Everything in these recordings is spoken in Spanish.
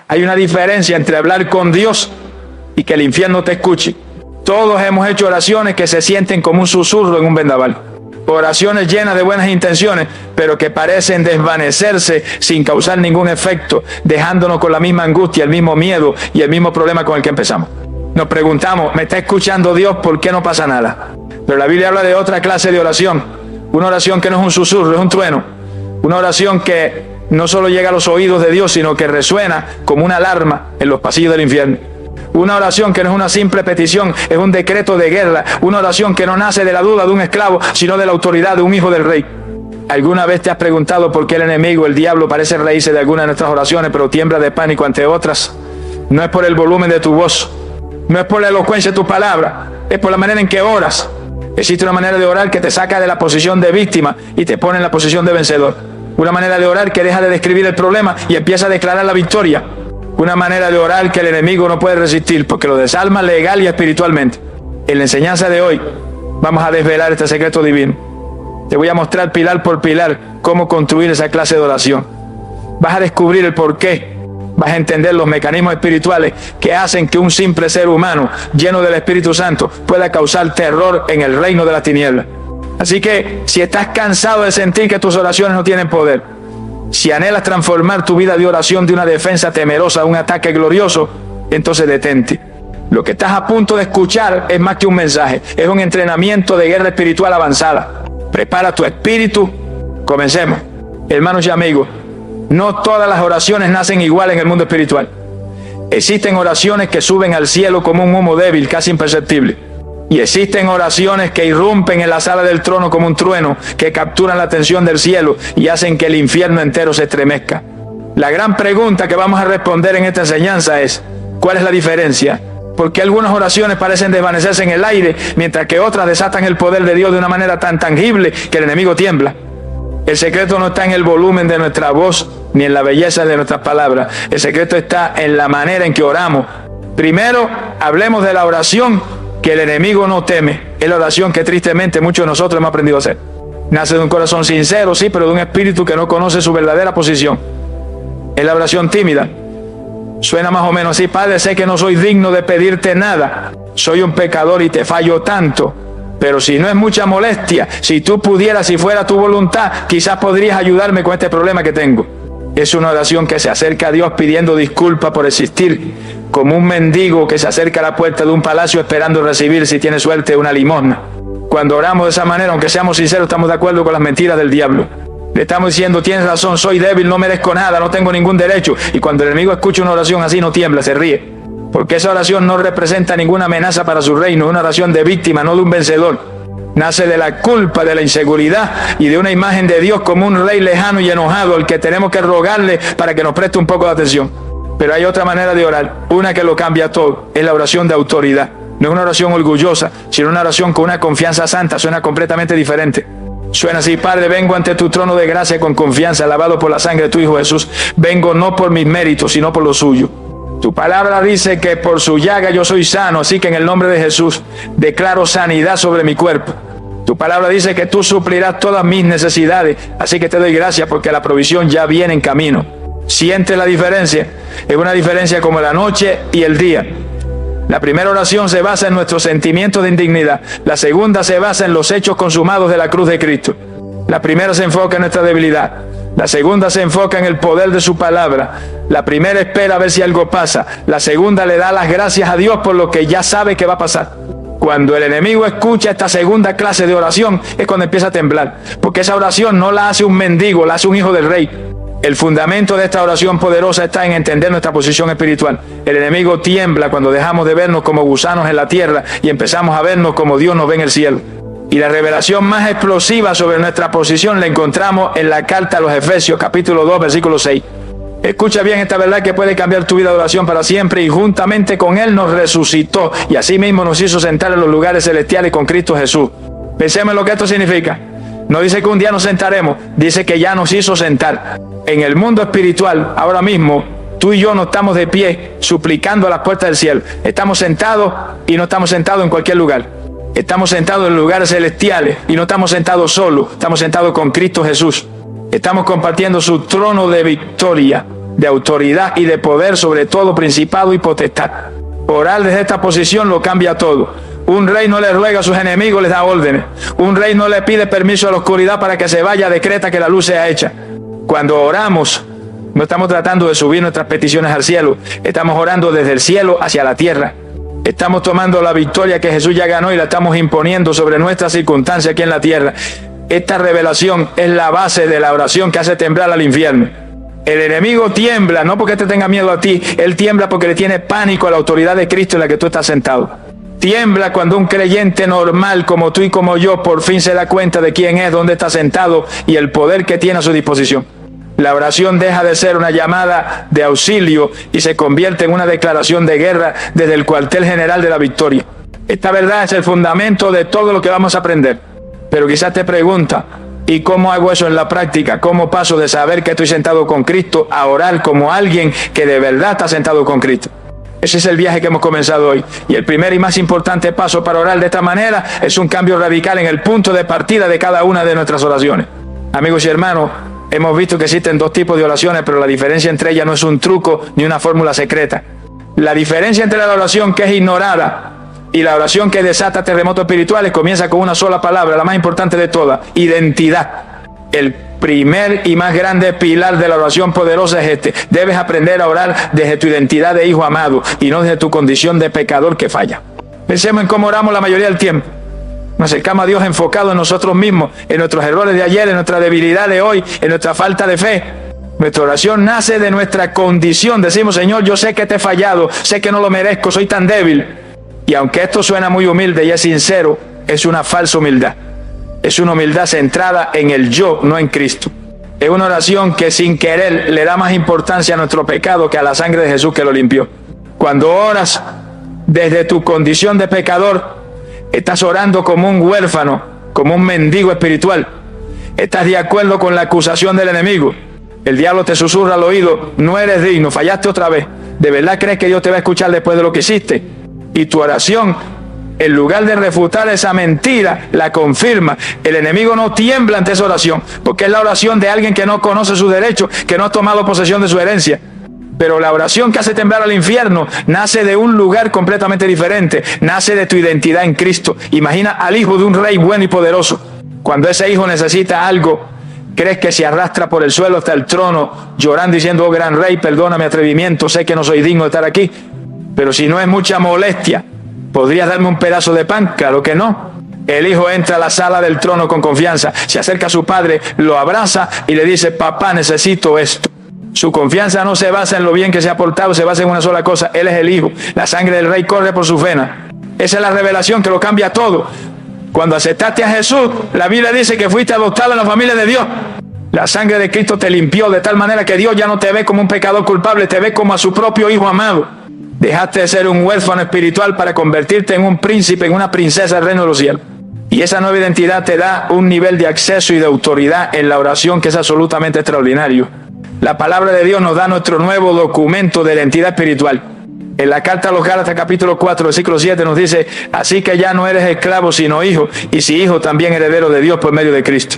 Hay una diferencia entre hablar con Dios y que el infierno te escuche. Todos hemos hecho oraciones que se sienten como un susurro en un vendaval. Oraciones llenas de buenas intenciones, pero que parecen desvanecerse sin causar ningún efecto, dejándonos con la misma angustia, el mismo miedo y el mismo problema con el que empezamos. Nos preguntamos, ¿me está escuchando Dios? ¿Por qué no pasa nada? Pero la Biblia habla de otra clase de oración. Una oración que no es un susurro, es un trueno. Una oración que no solo llega a los oídos de Dios, sino que resuena como una alarma en los pasillos del infierno. Una oración que no es una simple petición, es un decreto de guerra. Una oración que no nace de la duda de un esclavo, sino de la autoridad de un hijo del rey. ¿Alguna vez te has preguntado por qué el enemigo, el diablo, parece reírse de algunas de nuestras oraciones, pero tiembla de pánico ante otras? No es por el volumen de tu voz, no es por la elocuencia de tus palabras, es por la manera en que oras. Existe una manera de orar que te saca de la posición de víctima y te pone en la posición de vencedor. Una manera de orar que deja de describir el problema y empieza a declarar la victoria. Una manera de orar que el enemigo no puede resistir porque lo desarma legal y espiritualmente. En la enseñanza de hoy vamos a desvelar este secreto divino. Te voy a mostrar pilar por pilar cómo construir esa clase de oración. Vas a descubrir el porqué. Vas a entender los mecanismos espirituales que hacen que un simple ser humano lleno del Espíritu Santo pueda causar terror en el reino de las tinieblas. Así que si estás cansado de sentir que tus oraciones no tienen poder, si anhelas transformar tu vida de oración de una defensa temerosa a un ataque glorioso, entonces detente. Lo que estás a punto de escuchar es más que un mensaje, es un entrenamiento de guerra espiritual avanzada. Prepara tu espíritu. Comencemos. Hermanos y amigos, no todas las oraciones nacen igual en el mundo espiritual. Existen oraciones que suben al cielo como un humo débil, casi imperceptible. Y existen oraciones que irrumpen en la sala del trono como un trueno, que capturan la atención del cielo y hacen que el infierno entero se estremezca. La gran pregunta que vamos a responder en esta enseñanza es, ¿cuál es la diferencia? ¿Por qué algunas oraciones parecen desvanecerse en el aire, mientras que otras desatan el poder de Dios de una manera tan tangible que el enemigo tiembla? El secreto no está en el volumen de nuestra voz, ni en la belleza de nuestras palabras. El secreto está en la manera en que oramos. Primero, hablemos de la oración que el enemigo no teme. Es la oración que tristemente muchos de nosotros hemos aprendido a hacer. Nace de un corazón sincero, sí, pero de un espíritu que no conoce su verdadera posición. Es la oración tímida. Suena más o menos así: Padre, sé que no soy digno de pedirte nada. Soy un pecador y te fallo tanto. Pero si no es mucha molestia, si tú pudieras, si fuera tu voluntad, quizás podrías ayudarme con este problema que tengo. Es una oración que se acerca a Dios pidiendo disculpas por existir, como un mendigo que se acerca a la puerta de un palacio esperando recibir, si tiene suerte, una limosna. Cuando oramos de esa manera, aunque seamos sinceros, estamos de acuerdo con las mentiras del diablo. Le estamos diciendo: tienes razón, soy débil, no merezco nada, no tengo ningún derecho. Y cuando el enemigo escucha una oración así, no tiembla, se ríe. Porque esa oración no representa ninguna amenaza para su reino, es una oración de víctima, no de un vencedor. Nace de la culpa, de la inseguridad y de una imagen de Dios como un rey lejano y enojado al que tenemos que rogarle para que nos preste un poco de atención. Pero hay otra manera de orar, una que lo cambia todo, es la oración de autoridad. No es una oración orgullosa, sino una oración con una confianza santa. Suena completamente diferente. Suena así: Padre, vengo ante tu trono de gracia con confianza, lavado por la sangre de tu Hijo Jesús. Vengo no por mis méritos, sino por lo suyo. Tu palabra dice que por su llaga yo soy sano, así que en el nombre de Jesús declaro sanidad sobre mi cuerpo. Tu palabra dice que tú suplirás todas mis necesidades, así que te doy gracias porque la provisión ya viene en camino. ¿Sientes la diferencia? Es una diferencia como la noche y el día. La primera oración se basa en nuestros sentimientos de indignidad. La segunda se basa en los hechos consumados de la cruz de Cristo. La primera se enfoca en nuestra debilidad. La segunda se enfoca en el poder de su palabra. La primera espera a ver si algo pasa. La segunda le da las gracias a Dios por lo que ya sabe que va a pasar. Cuando el enemigo escucha esta segunda clase de oración es cuando empieza a temblar. Porque esa oración no la hace un mendigo, la hace un hijo del rey. El fundamento de esta oración poderosa está en entender nuestra posición espiritual. El enemigo tiembla cuando dejamos de vernos como gusanos en la tierra y empezamos a vernos como Dios nos ve en el cielo. Y la revelación más explosiva sobre nuestra posición la encontramos en la carta a los Efesios, capítulo 2, versículo 6. Escucha bien esta verdad que puede cambiar tu vida de oración para siempre. Y juntamente con Él nos resucitó y así mismo nos hizo sentar en los lugares celestiales con Cristo Jesús. Pensemos en lo que esto significa. No dice que un día nos sentaremos, dice que ya nos hizo sentar. En el mundo espiritual, ahora mismo, tú y yo no estamos de pie suplicando a las puertas del cielo. Estamos sentados y no estamos sentados en cualquier lugar. Estamos sentados en lugares celestiales y no estamos sentados solos, estamos sentados con Cristo Jesús. Estamos compartiendo su trono de victoria. de autoridad y de poder sobre todo principado y potestad. Orar desde esta posición lo cambia todo. Un rey no le ruega a sus enemigos, les da órdenes. Un rey no le pide permiso a la oscuridad para que se vaya, decreta que la luz sea hecha. Cuando oramos, no estamos tratando de subir nuestras peticiones al cielo, estamos orando desde el cielo hacia la tierra. Estamos tomando la victoria que Jesús ya ganó y la estamos imponiendo sobre nuestras circunstancias aquí en la tierra. Esta revelación es la base de la oración que hace temblar al infierno. El enemigo tiembla, no porque te tenga miedo a ti, él tiembla porque le tiene pánico a la autoridad de Cristo en la que tú estás sentado. Tiembla cuando un creyente normal como tú y como yo por fin se da cuenta de quién es, dónde está sentado y el poder que tiene a su disposición. La oración deja de ser una llamada de auxilio y se convierte en una declaración de guerra desde el cuartel general de la victoria. Esta verdad es el fundamento de todo lo que vamos a aprender. Pero quizás te pregunta, ¿y cómo hago eso en la práctica? ¿Cómo paso de saber que estoy sentado con Cristo a orar como alguien que de verdad está sentado con Cristo? Ese es el viaje que hemos comenzado hoy. Y el primer y más importante paso para orar de esta manera es un cambio radical en el punto de partida de cada una de nuestras oraciones. Amigos y hermanos, hemos visto que existen dos tipos de oraciones, pero la diferencia entre ellas no es un truco ni una fórmula secreta. La diferencia entre la oración que es ignorada y la oración que desata terremotos espirituales comienza con una sola palabra, la más importante de todas: identidad. El primer y más grande pilar de la oración poderosa es este: debes aprender a orar desde tu identidad de hijo amado y no desde tu condición de pecador que falla. Pensemos en cómo oramos la mayoría del tiempo. Nos acercamos a Dios enfocado en nosotros mismos, en nuestros errores de ayer, en nuestra debilidad de hoy, en nuestra falta de fe. Nuestra oración nace de nuestra condición. Decimos: Señor, yo sé que te he fallado, sé que no lo merezco, soy tan débil. Y aunque esto suena muy humilde y es sincero, es una falsa humildad. Es una humildad centrada en el yo, no en Cristo. Es una oración que sin querer le da más importancia a nuestro pecado que a la sangre de Jesús que lo limpió. Cuando oras desde tu condición de pecador, estás orando como un huérfano, como un mendigo espiritual. Estás de acuerdo con la acusación del enemigo. El diablo te susurra al oído: no eres digno, fallaste otra vez. ¿De verdad crees que Dios te va a escuchar después de lo que hiciste? Y tu oración, en lugar de refutar esa mentira, la confirma. El enemigo no tiembla ante esa oración, porque es la oración de alguien que no conoce sus derechos, que no ha tomado posesión de su herencia. Pero la oración que hace temblar al infierno nace de un lugar completamente diferente. Nace de tu identidad en Cristo. Imagina al hijo de un rey bueno y poderoso. Cuando ese hijo necesita algo, crees que se arrastra por el suelo hasta el trono, llorando, diciendo: oh gran rey, perdona mi atrevimiento, sé que no soy digno de estar aquí. Pero si no es mucha molestia, ¿podrías darme un pedazo de pan? Claro que no. El hijo entra a la sala del trono con confianza, se acerca a su padre, lo abraza y le dice: papá, necesito esto. Su confianza no se basa en lo bien que se ha portado, se basa en una sola cosa: él es el hijo. La sangre del rey corre por sus venas. Esa es la revelación que lo cambia todo. Cuando aceptaste a Jesús, la Biblia dice que fuiste adoptado en la familia de Dios. La sangre de Cristo te limpió de tal manera que Dios ya no te ve como un pecador culpable, te ve como a su propio hijo amado. Dejaste de ser un huérfano espiritual para convertirte en un príncipe, en una princesa del reino de los cielos. Y esa nueva identidad te da un nivel de acceso y de autoridad en la oración que es absolutamente extraordinario. La palabra de Dios nos da nuestro nuevo documento de identidad espiritual. En la carta a los Gálatas capítulo 4, versículo 7 nos dice: así que ya no eres esclavo sino hijo, y si hijo también heredero de Dios por medio de Cristo.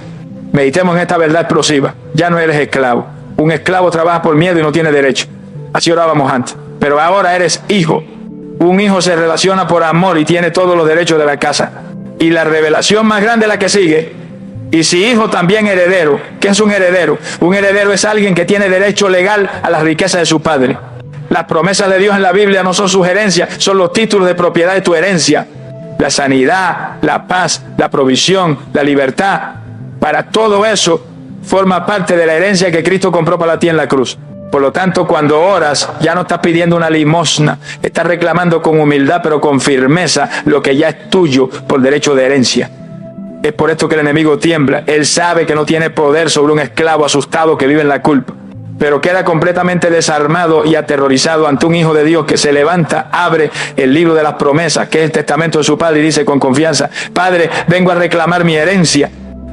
Meditemos en esta verdad explosiva. Ya no eres esclavo. Un esclavo trabaja por miedo y no tiene derecho. Así orábamos antes. Pero ahora eres hijo. Un hijo se relaciona por amor y tiene todos los derechos de la casa. Y la revelación más grande es la que sigue: y si hijo también heredero. ¿Qué es un heredero? Un heredero es alguien que tiene derecho legal a las riquezas de su padre. Las promesas de Dios en la Biblia no son sugerencias, son los títulos de propiedad de tu herencia. La sanidad, la paz, la provisión, la libertad, para todo eso forma parte de la herencia que Cristo compró para ti en la cruz. Por lo tanto, cuando oras, ya no estás pidiendo una limosna, estás reclamando con humildad pero con firmeza lo que ya es tuyo por derecho de herencia. Es por esto que el enemigo tiembla. Él sabe que no tiene poder sobre un esclavo asustado que vive en la culpa, pero queda completamente desarmado y aterrorizado ante un hijo de Dios que se levanta, abre el libro de las promesas, que es el testamento de su padre, y dice con confianza: Padre, vengo a reclamar mi herencia.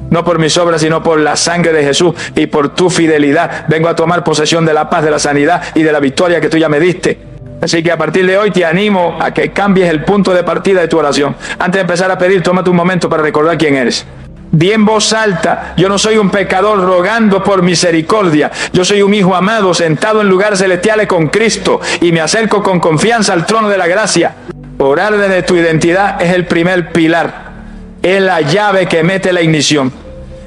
No por mis obras, sino por la sangre de Jesús y por tu fidelidad. Vengo a tomar posesión de la paz, de la sanidad y de la victoria que tú ya me diste. Así que a partir de hoy te animo a que cambies el punto de partida de tu oración. Antes de empezar a pedir, tómate un momento para recordar quién eres. Di en voz alta: yo no soy un pecador rogando por misericordia. Yo soy un hijo amado sentado en lugares celestiales con Cristo y me acerco con confianza al trono de la gracia. Orar desde tu identidad es el primer pilar. Es la llave que mete la ignición.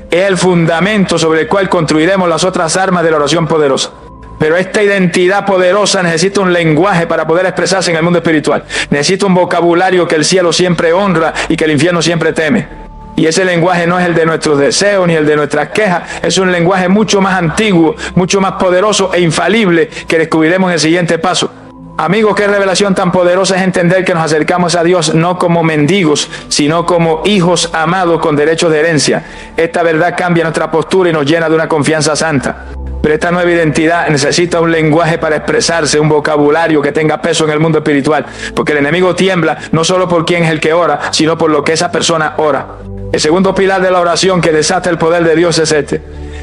Es el fundamento sobre el cual construiremos las otras armas de la oración poderosa. Pero esta identidad poderosa necesita un lenguaje para poder expresarse en el mundo espiritual. Necesita un vocabulario que el cielo siempre honra y que el infierno siempre teme. Y ese lenguaje no es el de nuestros deseos ni el de nuestras quejas. Es un lenguaje mucho más antiguo, mucho más poderoso e infalible que descubriremos en el siguiente paso. Amigos, qué revelación tan poderosa es entender que nos acercamos a Dios no como mendigos, sino como hijos amados con derechos de herencia. Esta verdad cambia nuestra postura y nos llena de una confianza santa. Pero esta nueva identidad necesita un lenguaje para expresarse, un vocabulario que tenga peso en el mundo espiritual. Porque el enemigo tiembla no solo por quién es el que ora, sino por lo que esa persona ora. El segundo pilar de la oración que desata el poder de Dios es este.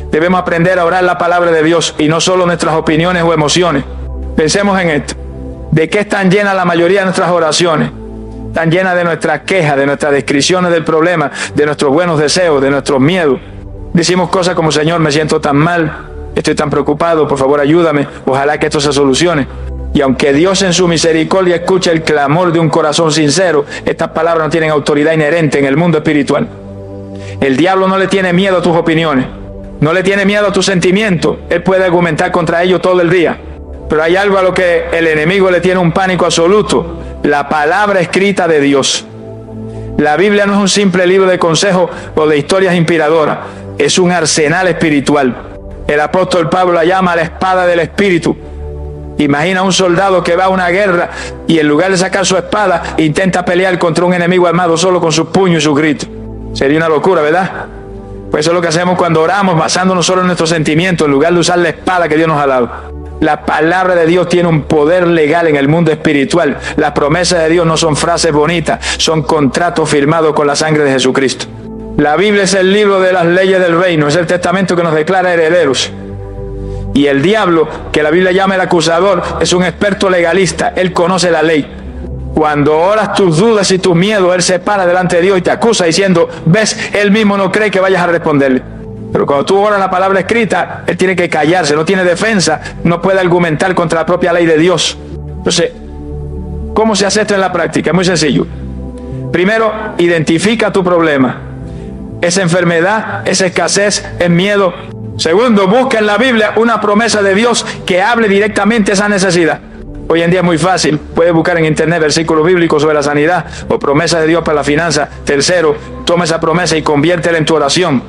Debemos aprender a orar la palabra de Dios y no solo nuestras opiniones o emociones. Pensemos en esto. ¿De qué están llenas la mayoría de nuestras oraciones? Están llenas de nuestras quejas, de nuestras descripciones del problema, de nuestros buenos deseos, de nuestros miedos. Decimos cosas como: Señor, me siento tan mal, estoy tan preocupado, por favor ayúdame, ojalá que esto se solucione. Y aunque Dios en su misericordia escucha el clamor de un corazón sincero, estas palabras no tienen autoridad inherente en el mundo espiritual. El diablo no le tiene miedo a tus opiniones, no le tiene miedo a tus sentimientos. Él puede argumentar contra ellos todo el día. Pero hay algo a lo que el enemigo le tiene un pánico absoluto: la palabra escrita de Dios. La Biblia no es un simple libro de consejos o de historias inspiradoras, es un arsenal espiritual. El apóstol Pablo la llama la espada del Espíritu. Imagina un soldado que va a una guerra y en lugar de sacar su espada, intenta pelear contra un enemigo armado solo con sus puños y sus gritos. Sería una locura, ¿verdad? Pues eso es lo que hacemos cuando oramos, basándonos solo en nuestros sentimientos, en lugar de usar la espada que Dios nos ha dado. La palabra de Dios tiene un poder legal en el mundo espiritual. Las promesas de Dios no son frases bonitas, son contratos firmados con la sangre de Jesucristo. La Biblia es el libro de las leyes del reino, es el testamento que nos declara herederos. Y el diablo, que la Biblia llama el acusador, es un experto legalista. Él conoce la ley. Cuando oras tus dudas y tus miedos, él se para delante de Dios y te acusa diciendo: ves, él mismo no cree que vayas a responderle. Pero cuando tú oras la palabra escrita, él tiene que callarse, no tiene defensa, no puede argumentar contra la propia ley de Dios. Entonces, ¿cómo se hace esto en la práctica? Es muy sencillo. Primero, identifica tu problema. ¿Es enfermedad? ¿Es escasez? ¿Es miedo? Segundo, busca en la Biblia una promesa de Dios que hable directamente esa necesidad. Hoy en día es muy fácil, puedes buscar en internet versículos bíblicos sobre la sanidad o promesas de Dios para la finanza. Tercero, toma esa promesa y conviértela en tu oración.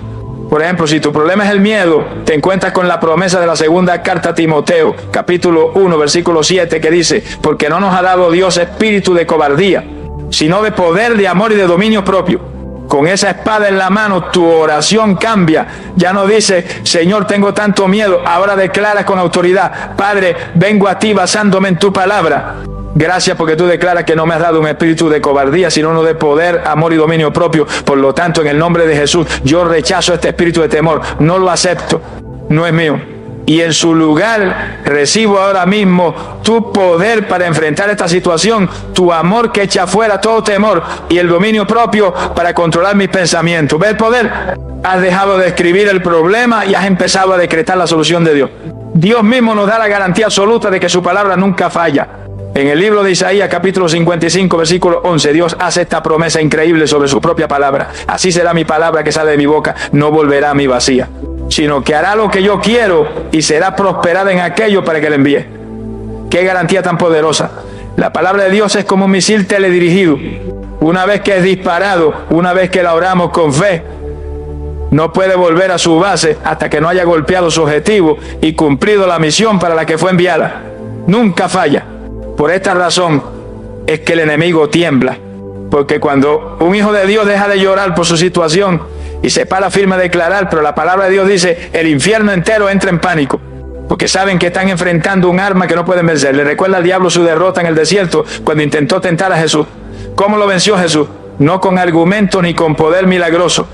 Por ejemplo, si tu problema es el miedo, te encuentras con la promesa de la segunda carta a Timoteo, capítulo 1, versículo 7, que dice: porque no nos ha dado Dios espíritu de cobardía, sino de poder, de amor y de dominio propio. Con esa espada en la mano, tu oración cambia. Ya no dice: Señor, tengo tanto miedo. Ahora declaras con autoridad: Padre, vengo a ti basándome en tu palabra. Gracias porque tú declaras que no me has dado un espíritu de cobardía, sino uno de poder, amor y dominio propio. Por lo tanto, en el nombre de Jesús, yo rechazo este espíritu de temor. No lo acepto. No es mío. Y en su lugar recibo ahora mismo tu poder para enfrentar esta situación, tu amor que echa fuera todo temor y el dominio propio para controlar mis pensamientos. ¿Ves el poder? Has dejado de escribir el problema y has empezado a decretar la solución de Dios. Dios mismo nos da la garantía absoluta de que su palabra nunca falla. En el libro de Isaías, capítulo 55, versículo 11, Dios hace esta promesa increíble sobre su propia palabra. Así será mi palabra que sale de mi boca, no volverá a mí vacía, sino que hará lo que yo quiero y será prosperada en aquello para que le envíe. ¡Qué garantía tan poderosa! La palabra de Dios es como un misil teledirigido. Una vez que es disparado, una vez que la oramos con fe, no puede volver a su base hasta que no haya golpeado su objetivo y cumplido la misión para la que fue enviada. Nunca falla. Por esta razón es que el enemigo tiembla, porque cuando un hijo de Dios deja de llorar por su situación y se para firme a declarar, pero la palabra de Dios dice, el infierno entero entra en pánico, porque saben que están enfrentando un arma que no pueden vencer. Le recuerda al diablo su derrota en el desierto cuando intentó tentar a Jesús. ¿Cómo lo venció Jesús? No con argumentos ni con poder milagroso.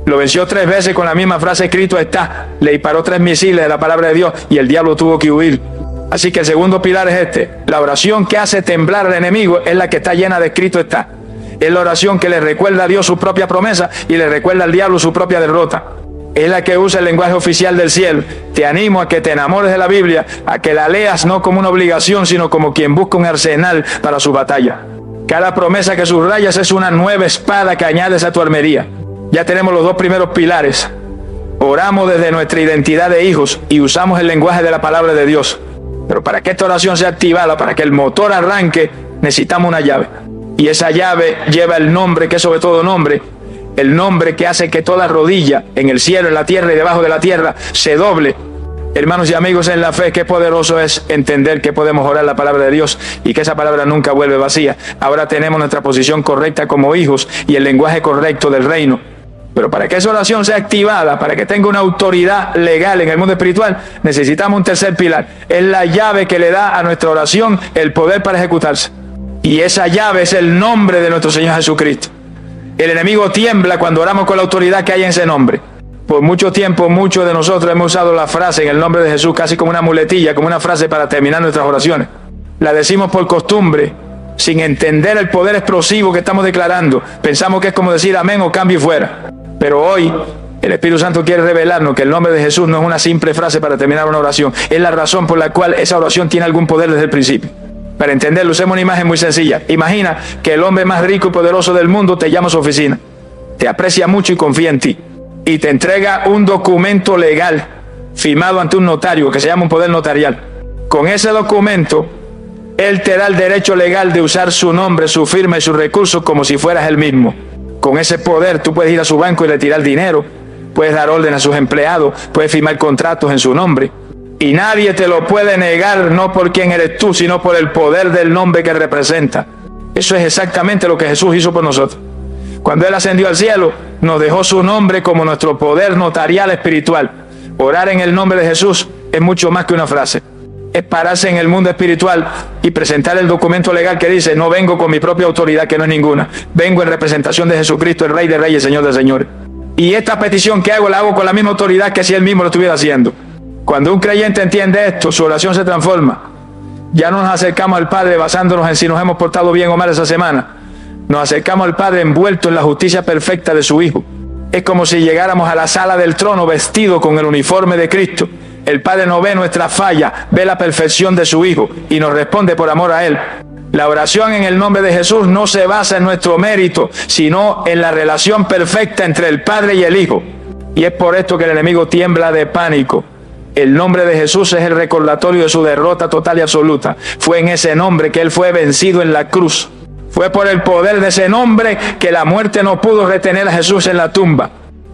Lo venció 3 veces con la misma frase: escrito está. Le disparó 3 misiles de la palabra de Dios y el diablo tuvo que huir. Así que el segundo pilar es este: la oración que hace temblar al enemigo es la que está llena de escrito está. Es la oración que le recuerda a Dios su propia promesa y le recuerda al diablo su propia derrota. Es la que usa el lenguaje oficial del cielo. Te animo a que te enamores de la Biblia, a que la leas no como una obligación, sino como quien busca un arsenal para su batalla. Cada promesa que subrayas es una nueva espada que añades a tu armería. Ya tenemos los dos primeros pilares. Oramos desde nuestra identidad de hijos y usamos el lenguaje de la palabra de Dios. Pero para que esta oración sea activada, para que el motor arranque, necesitamos una llave. Y esa llave lleva el nombre, que es sobre todo nombre, el nombre que hace que toda rodilla, en el cielo, en la tierra y debajo de la tierra, se doble. Hermanos y amigos en la fe, qué poderoso es entender que podemos orar la palabra de Dios y que esa palabra nunca vuelve vacía. Ahora tenemos nuestra posición correcta como hijos y el lenguaje correcto del reino. Pero para que esa oración sea activada, para que tenga una autoridad legal en el mundo espiritual, necesitamos un tercer pilar. Es la llave que le da a nuestra oración el poder para ejecutarse. Y esa llave es el nombre de nuestro Señor Jesucristo. El enemigo tiembla cuando oramos con la autoridad que hay en ese nombre. Por mucho tiempo, muchos de nosotros hemos usado la frase en el nombre de Jesús casi como una muletilla, como una frase para terminar nuestras oraciones. La decimos por costumbre, sin entender el poder explosivo que estamos declarando. Pensamos que es como decir amén o cambio y fuera. Pero hoy el Espíritu Santo quiere revelarnos que el nombre de Jesús no es una simple frase para terminar una oración. Es la razón por la cual esa oración tiene algún poder desde el principio. Para entenderlo, usemos una imagen muy sencilla. Imagina que el hombre más rico y poderoso del mundo te llama a su oficina. Te aprecia mucho y confía en ti. Y te entrega un documento legal firmado ante un notario que se llama un poder notarial. Con ese documento, él te da el derecho legal de usar su nombre, su firma y sus recursos como si fueras él mismo. Con ese poder tú puedes ir a su banco y retirar dinero, puedes dar orden a sus empleados, puedes firmar contratos en su nombre. Y nadie te lo puede negar, no por quién eres tú, sino por el poder del nombre que representa. Eso es exactamente lo que Jesús hizo por nosotros. Cuando Él ascendió al cielo, nos dejó su nombre como nuestro poder notarial espiritual. Orar en el nombre de Jesús es mucho más que una frase. Es pararse en el mundo espiritual y presentar el documento legal que dice: no vengo con mi propia autoridad, que no es ninguna. Vengo en representación de Jesucristo, el Rey de Reyes, Señor de Señores. Y esta petición que hago, la hago con la misma autoridad que si Él mismo lo estuviera haciendo. Cuando un creyente entiende esto, su oración se transforma. Ya no nos acercamos al Padre basándonos en si nos hemos portado bien o mal esa semana. Nos acercamos al Padre envuelto en la justicia perfecta de su Hijo. Es como si llegáramos a la sala del trono vestido con el uniforme de Cristo. El Padre no ve nuestra falla, ve la perfección de su Hijo y nos responde por amor a Él. La oración en el nombre de Jesús no se basa en nuestro mérito, sino en la relación perfecta entre el Padre y el Hijo. Y es por esto que el enemigo tiembla de pánico. El nombre de Jesús es el recordatorio de su derrota total y absoluta. Fue en ese nombre que Él fue vencido en la cruz. Fue por el poder de ese nombre que la muerte no pudo retener a Jesús en la tumba.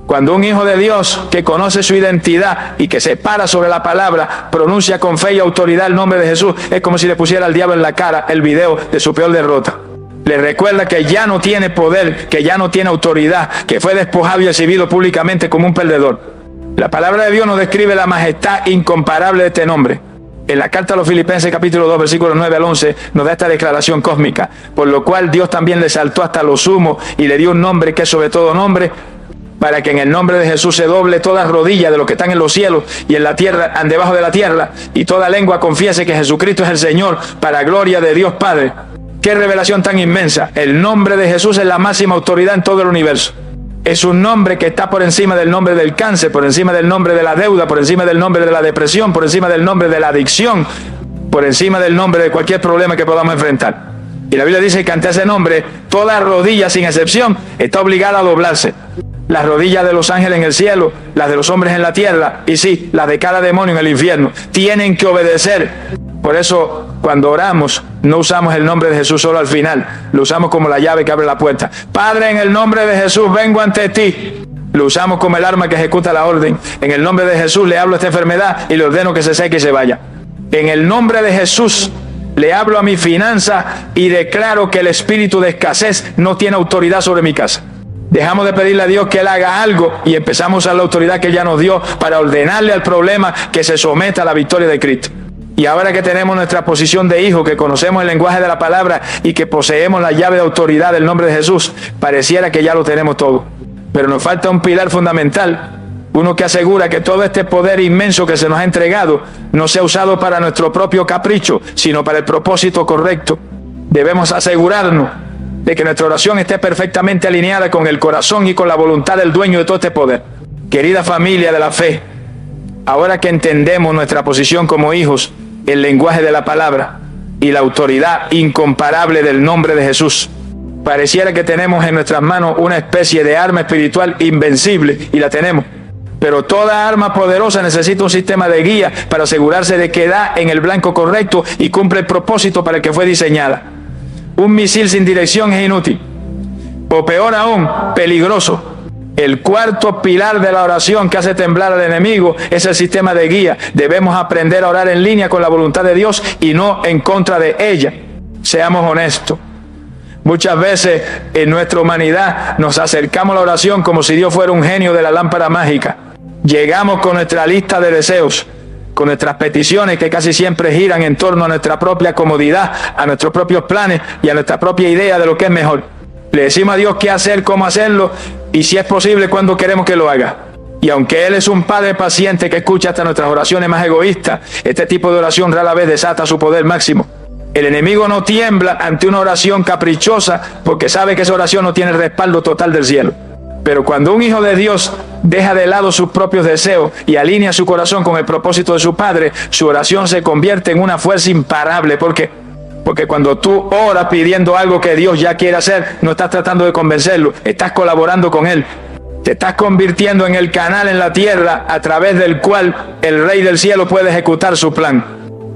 Cuando un hijo de Dios que conoce su identidad y que se para sobre la palabra, pronuncia con fe y autoridad el nombre de Jesús, es como si le pusiera al diablo en la cara el video de su peor derrota. Le recuerda que ya no tiene poder, que ya no tiene autoridad, que fue despojado y exhibido públicamente como un perdedor. La palabra de Dios nos describe la majestad incomparable de este nombre. En la carta a los Filipenses capítulo 2 versículos 9 al 11 nos da esta declaración cósmica, por lo cual Dios también le exaltó hasta lo sumo y le dio un nombre que es sobre todo nombre, para que en el nombre de Jesús se doble toda rodilla de los que están en los cielos y en la tierra, debajo de la tierra, y toda lengua confiese que Jesucristo es el Señor, para gloria de Dios Padre. ¡Qué revelación tan inmensa! El nombre de Jesús es la máxima autoridad en todo el universo. Es un nombre que está por encima del nombre del cáncer, por encima del nombre de la deuda, por encima del nombre de la depresión, por encima del nombre de la adicción, por encima del nombre de cualquier problema que podamos enfrentar. Y la Biblia dice que ante ese nombre, toda rodilla sin excepción está obligada a doblarse. Las rodillas de los ángeles en el cielo, las de los hombres en la tierra, y sí, las de cada demonio en el infierno, tienen que obedecer. Por eso, cuando oramos, no usamos el nombre de Jesús solo al final, lo usamos como la llave que abre la puerta. Padre, en el nombre de Jesús vengo ante ti. Lo usamos como el arma que ejecuta la orden. En el nombre de Jesús le hablo a esta enfermedad y le ordeno que se seque y se vaya. En el nombre de Jesús le hablo a mi finanza y declaro que el espíritu de escasez no tiene autoridad sobre mi casa. Dejamos de pedirle a Dios que Él haga algo y empezamos a usar la autoridad que ya nos dio para ordenarle al problema que se someta a la victoria de Cristo. Y ahora que tenemos nuestra posición de hijo, que conocemos el lenguaje de la palabra y que poseemos la llave de autoridad del nombre de Jesús, pareciera que ya lo tenemos todo. Pero nos falta un pilar fundamental, uno que asegura que todo este poder inmenso que se nos ha entregado no sea usado para nuestro propio capricho, sino para el propósito correcto. Debemos asegurarnos de que nuestra oración esté perfectamente alineada con el corazón y con la voluntad del dueño de todo este poder. Querida familia de la fe, ahora que entendemos nuestra posición como hijos, el lenguaje de la palabra y la autoridad incomparable del nombre de Jesús, pareciera que tenemos en nuestras manos una especie de arma espiritual invencible, y la tenemos. Pero toda arma poderosa necesita un sistema de guía para asegurarse de que da en el blanco correcto y cumple el propósito para el que fue diseñada. Un misil sin dirección es inútil, o peor aún, peligroso. El cuarto pilar de la oración que hace temblar al enemigo es el sistema de guía. Debemos aprender a orar en línea con la voluntad de Dios y no en contra de ella. Seamos honestos. Muchas veces en nuestra humanidad nos acercamos a la oración como si Dios fuera un genio de la lámpara mágica. Llegamos con nuestra lista de deseos, con nuestras peticiones que casi siempre giran en torno a nuestra propia comodidad, a nuestros propios planes y a nuestra propia idea de lo que es mejor. Le decimos a Dios qué hacer, cómo hacerlo y si es posible cuándo queremos que lo haga. Y aunque Él es un Padre paciente que escucha hasta nuestras oraciones más egoístas, este tipo de oración rara vez desata su poder máximo. El enemigo no tiembla ante una oración caprichosa porque sabe que esa oración no tiene el respaldo total del cielo. Pero cuando un hijo de Dios deja de lado sus propios deseos y alinea su corazón con el propósito de su Padre, su oración se convierte en una fuerza imparable. ¿Por qué? Porque cuando tú oras pidiendo algo que Dios ya quiere hacer, no estás tratando de convencerlo, estás colaborando con Él. Te estás convirtiendo en el canal en la tierra a través del cual el Rey del Cielo puede ejecutar su plan.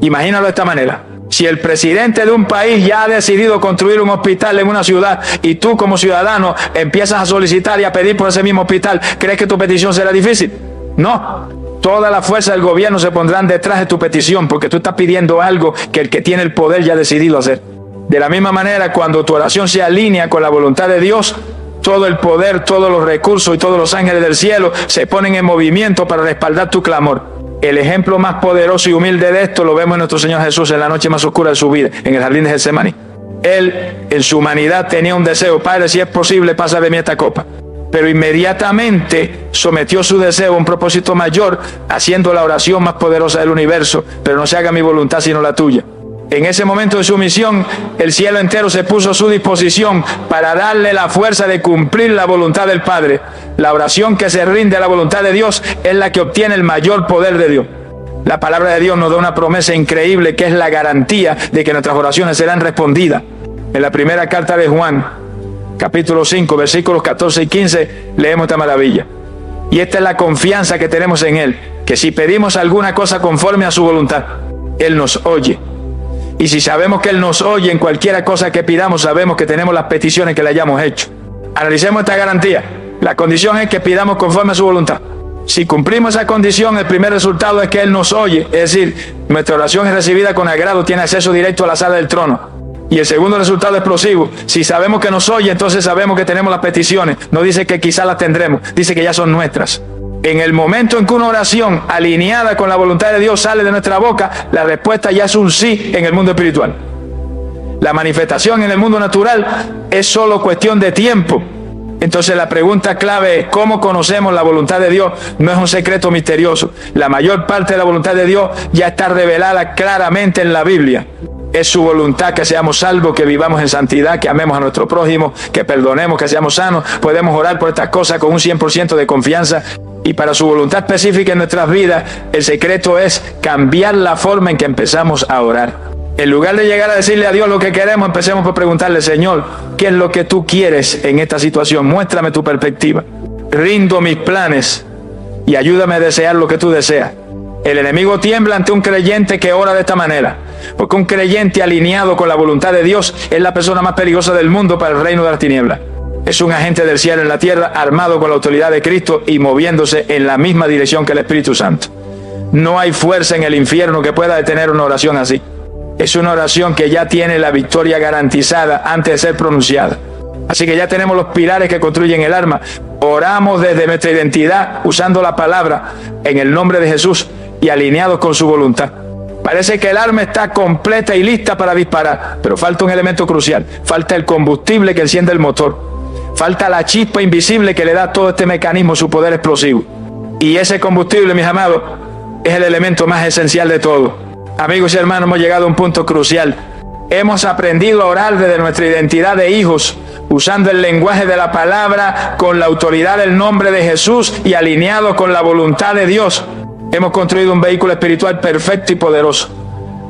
Imagínalo de esta manera. Si el presidente de un país ya ha decidido construir un hospital en una ciudad y tú como ciudadano empiezas a solicitar y a pedir por ese mismo hospital, ¿crees que tu petición será difícil? No. Toda la fuerza del gobierno se pondrán detrás de tu petición porque tú estás pidiendo algo que el que tiene el poder ya ha decidido hacer. De la misma manera, cuando tu oración se alinea con la voluntad de Dios, todo el poder, todos los recursos y todos los ángeles del cielo se ponen en movimiento para respaldar tu clamor. El ejemplo más poderoso y humilde de esto lo vemos en nuestro Señor Jesús en la noche más oscura de su vida, en el jardín de Getsemaní. Él, en su humanidad, tenía un deseo: Padre, si es posible, pasa de mí esta copa. Pero inmediatamente sometió su deseo a un propósito mayor, haciendo la oración más poderosa del universo: pero no se haga mi voluntad sino la tuya. En ese momento de su misión, el cielo entero se puso a su disposición para darle la fuerza de cumplir la voluntad del Padre. La oración que se rinde a la voluntad de Dios es la que obtiene el mayor poder de Dios. La palabra de Dios nos da una promesa increíble que es la garantía de que nuestras oraciones serán respondidas. En la primera carta de Juan, capítulo 5, versículos 14 y 15, leemos esta maravilla. Y esta es la confianza que tenemos en Él, que si pedimos alguna cosa conforme a su voluntad, Él nos oye. Y si sabemos que Él nos oye en cualquiera cosa que pidamos, sabemos que tenemos las peticiones que le hayamos hecho. Analicemos esta garantía. La condición es que pidamos conforme a su voluntad. Si cumplimos esa condición, el primer resultado es que Él nos oye. Es decir, nuestra oración es recibida con agrado, tiene acceso directo a la sala del trono. Y el segundo resultado explosivo: si sabemos que nos oye, entonces sabemos que tenemos las peticiones. No dice que quizás las tendremos, dice que ya son nuestras. En el momento en que una oración alineada con la voluntad de Dios sale de nuestra boca, la respuesta ya es un sí en el mundo espiritual. La manifestación en el mundo natural es solo cuestión de tiempo. Entonces la pregunta clave es: ¿cómo conocemos la voluntad de Dios? No es un secreto misterioso. La mayor parte de la voluntad de Dios ya está revelada claramente en la Biblia. Es su voluntad que seamos salvos, que vivamos en santidad, que amemos a nuestro prójimo, que perdonemos, que seamos sanos. Podemos orar por estas cosas con un 100% de confianza. Y para su voluntad específica en nuestras vidas, el secreto es cambiar la forma en que empezamos a orar. En lugar de llegar a decirle a Dios lo que queremos, empecemos por preguntarle: Señor, ¿qué es lo que tú quieres en esta situación? Muéstrame tu perspectiva. Rindo mis planes y ayúdame a desear lo que tú deseas. El enemigo tiembla ante un creyente que ora de esta manera, porque un creyente alineado con la voluntad de Dios es la persona más peligrosa del mundo para el reino de las tinieblas. Es un agente del cielo en la tierra, armado con la autoridad de Cristo y moviéndose en la misma dirección que el Espíritu Santo. No hay fuerza en el infierno que pueda detener una oración así. Es una oración que ya tiene la victoria garantizada antes de ser pronunciada. Así que ya tenemos los pilares que construyen el arma. Oramos desde nuestra identidad, usando la palabra en el nombre de Jesús y alineados con su voluntad. Parece que el arma está completa y lista para disparar, pero falta un elemento crucial. Falta el combustible que enciende el motor. Falta la chispa invisible que le da a todo este mecanismo su poder explosivo. Y ese combustible, mis amados, es el elemento más esencial de todo. Amigos y hermanos, hemos llegado a un punto crucial. Hemos aprendido a orar desde nuestra identidad de hijos, usando el lenguaje de la palabra con la autoridad del nombre de Jesús y alineado con la voluntad de Dios. Hemos construido un vehículo espiritual perfecto y poderoso.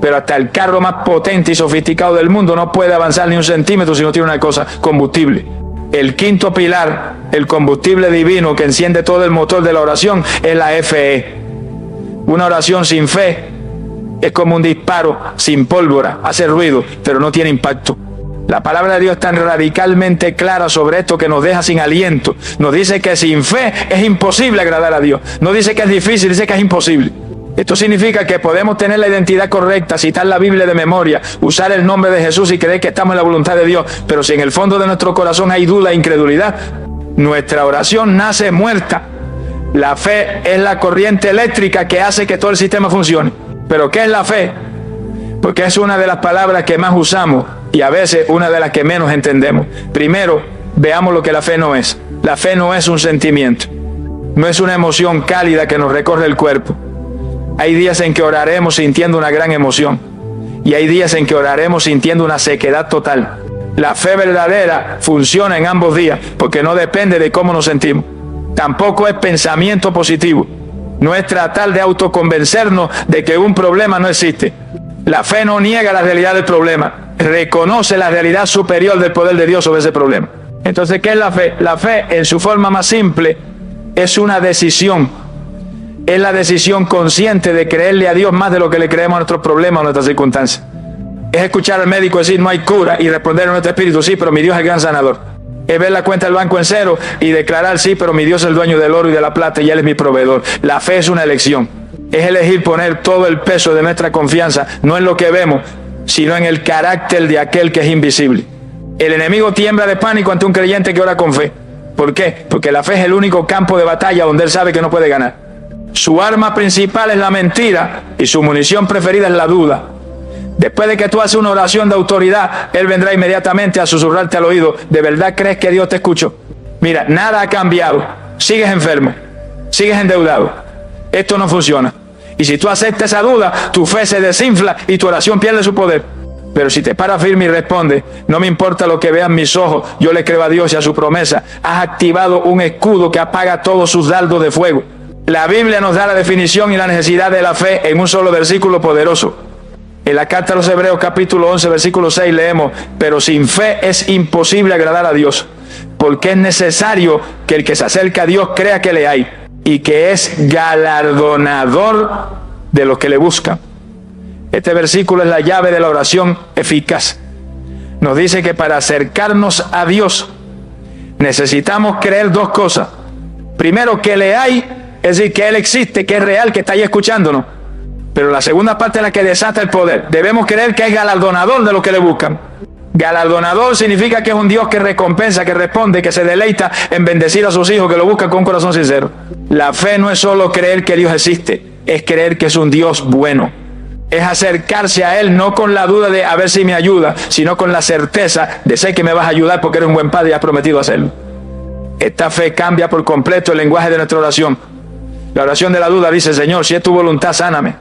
Pero hasta el carro más potente y sofisticado del mundo no puede avanzar ni un centímetro si no tiene una cosa: combustible. El quinto pilar, el combustible divino que enciende todo el motor de la oración, es la fe. Una oración sin fe es como un disparo sin pólvora, hace ruido, pero no tiene impacto. La palabra de Dios es tan radicalmente clara sobre esto que nos deja sin aliento. Nos dice que sin fe es imposible agradar a Dios. No dice que es difícil, dice que es imposible. Esto significa que podemos tener la identidad correcta, citar la Biblia de memoria, usar el nombre de Jesús y creer que estamos en la voluntad de Dios, pero si en el fondo de nuestro corazón hay duda e incredulidad, nuestra oración nace muerta. La fe es la corriente eléctrica que hace que todo el sistema funcione. ¿Pero qué es la fe? Porque es una de las palabras que más usamos y a veces una de las que menos entendemos. Primero, veamos lo que la fe no es. La fe no es un sentimiento, no es una emoción cálida que nos recorre el cuerpo. Hay días en que oraremos sintiendo una gran emoción y hay días en que oraremos sintiendo una sequedad total. La fe verdadera funciona en ambos días porque no depende de cómo nos sentimos. Tampoco es pensamiento positivo. No es tratar de autoconvencernos de que un problema no existe. La fe no niega la realidad del problema, reconoce la realidad superior del poder de Dios sobre ese problema. Entonces, ¿qué es la fe? La fe, en su forma más simple, es una decisión. Es la decisión consciente de creerle a Dios más de lo que le creemos a nuestros problemas o a nuestras circunstancias. Es escuchar al médico decir no hay cura y responder a nuestro espíritu: sí, pero mi Dios es el gran sanador. Es ver la cuenta del banco en cero y declarar: sí, pero mi Dios es el dueño del oro y de la plata y Él es mi proveedor. La fe es una elección. Es elegir poner todo el peso de nuestra confianza, no en lo que vemos, sino en el carácter de aquel que es invisible. El enemigo tiembla de pánico ante un creyente que ora con fe. ¿Por qué? Porque la fe es el único campo de batalla donde él sabe que no puede ganar. Su arma principal es la mentira y su munición preferida es la duda. Después de que tú haces una oración de autoridad, Él vendrá inmediatamente a susurrarte al oído: ¿de verdad crees que Dios te escuchó? Mira, nada ha cambiado. Sigues enfermo, sigues endeudado. Esto no funciona. Y si tú aceptas esa duda, tu fe se desinfla y tu oración pierde su poder. Pero si te paras firme y respondes: no me importa lo que vean mis ojos, yo le creo a Dios y a su promesa, has activado un escudo que apaga todos sus dardos de fuego. La Biblia nos da la definición y la necesidad de la fe en un solo versículo poderoso. En la carta a los Hebreos capítulo 11 versículo 6 leemos: pero sin fe es imposible agradar a Dios, porque es necesario que el que se acerca a Dios crea que le hay y que es galardonador de los que le buscan. Este versículo es la llave de la oración eficaz. Nos dice que para acercarnos a Dios necesitamos creer dos cosas. Primero, que le hay, es decir, que Él existe, que es real, que está ahí escuchándonos. Pero la segunda parte es la que desata el poder. Debemos creer que es galardonador de los que le buscan. Galardonador significa que es un Dios que recompensa, que responde, que se deleita en bendecir a sus hijos, que lo buscan con un corazón sincero. La fe no es solo creer que Dios existe, es creer que es un Dios bueno. Es acercarse a Él no con la duda de a ver si me ayuda, sino con la certeza de sé que me vas a ayudar porque eres un buen padre y has prometido hacerlo. Esta fe cambia por completo el lenguaje de nuestra oración. La oración de la duda dice: Señor, si es tu voluntad, sáname.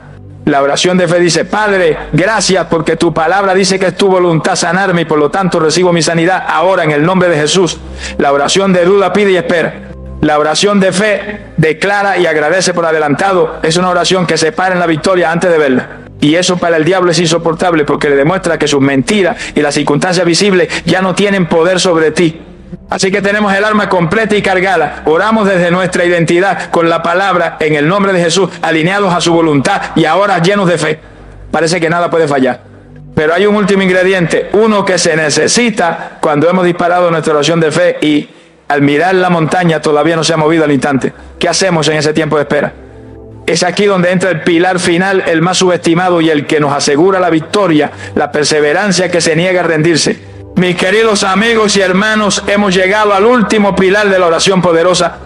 La oración de fe dice: Padre, gracias porque tu palabra dice que es tu voluntad sanarme y por lo tanto recibo mi sanidad ahora en el nombre de Jesús. La oración de duda pide y espera. La oración de fe declara y agradece por adelantado. Es una oración que se para en la victoria antes de verla. Y eso para el diablo es insoportable porque le demuestra que sus mentiras y las circunstancias visibles ya no tienen poder sobre ti. Así que tenemos el arma completa y cargada. Oramos desde nuestra identidad con la palabra en el nombre de Jesús, alineados a su voluntad y ahora llenos de fe. Parece que nada puede fallar. Pero hay un último ingrediente, uno que se necesita cuando hemos disparado nuestra oración de fe y al mirar la montaña todavía no se ha movido al instante. ¿Qué hacemos en ese tiempo de espera? Es aquí donde entra el pilar final, el más subestimado y el que nos asegura la victoria, la perseverancia que se niega a rendirse. Mis queridos amigos y hermanos, hemos llegado al último pilar de la oración poderosa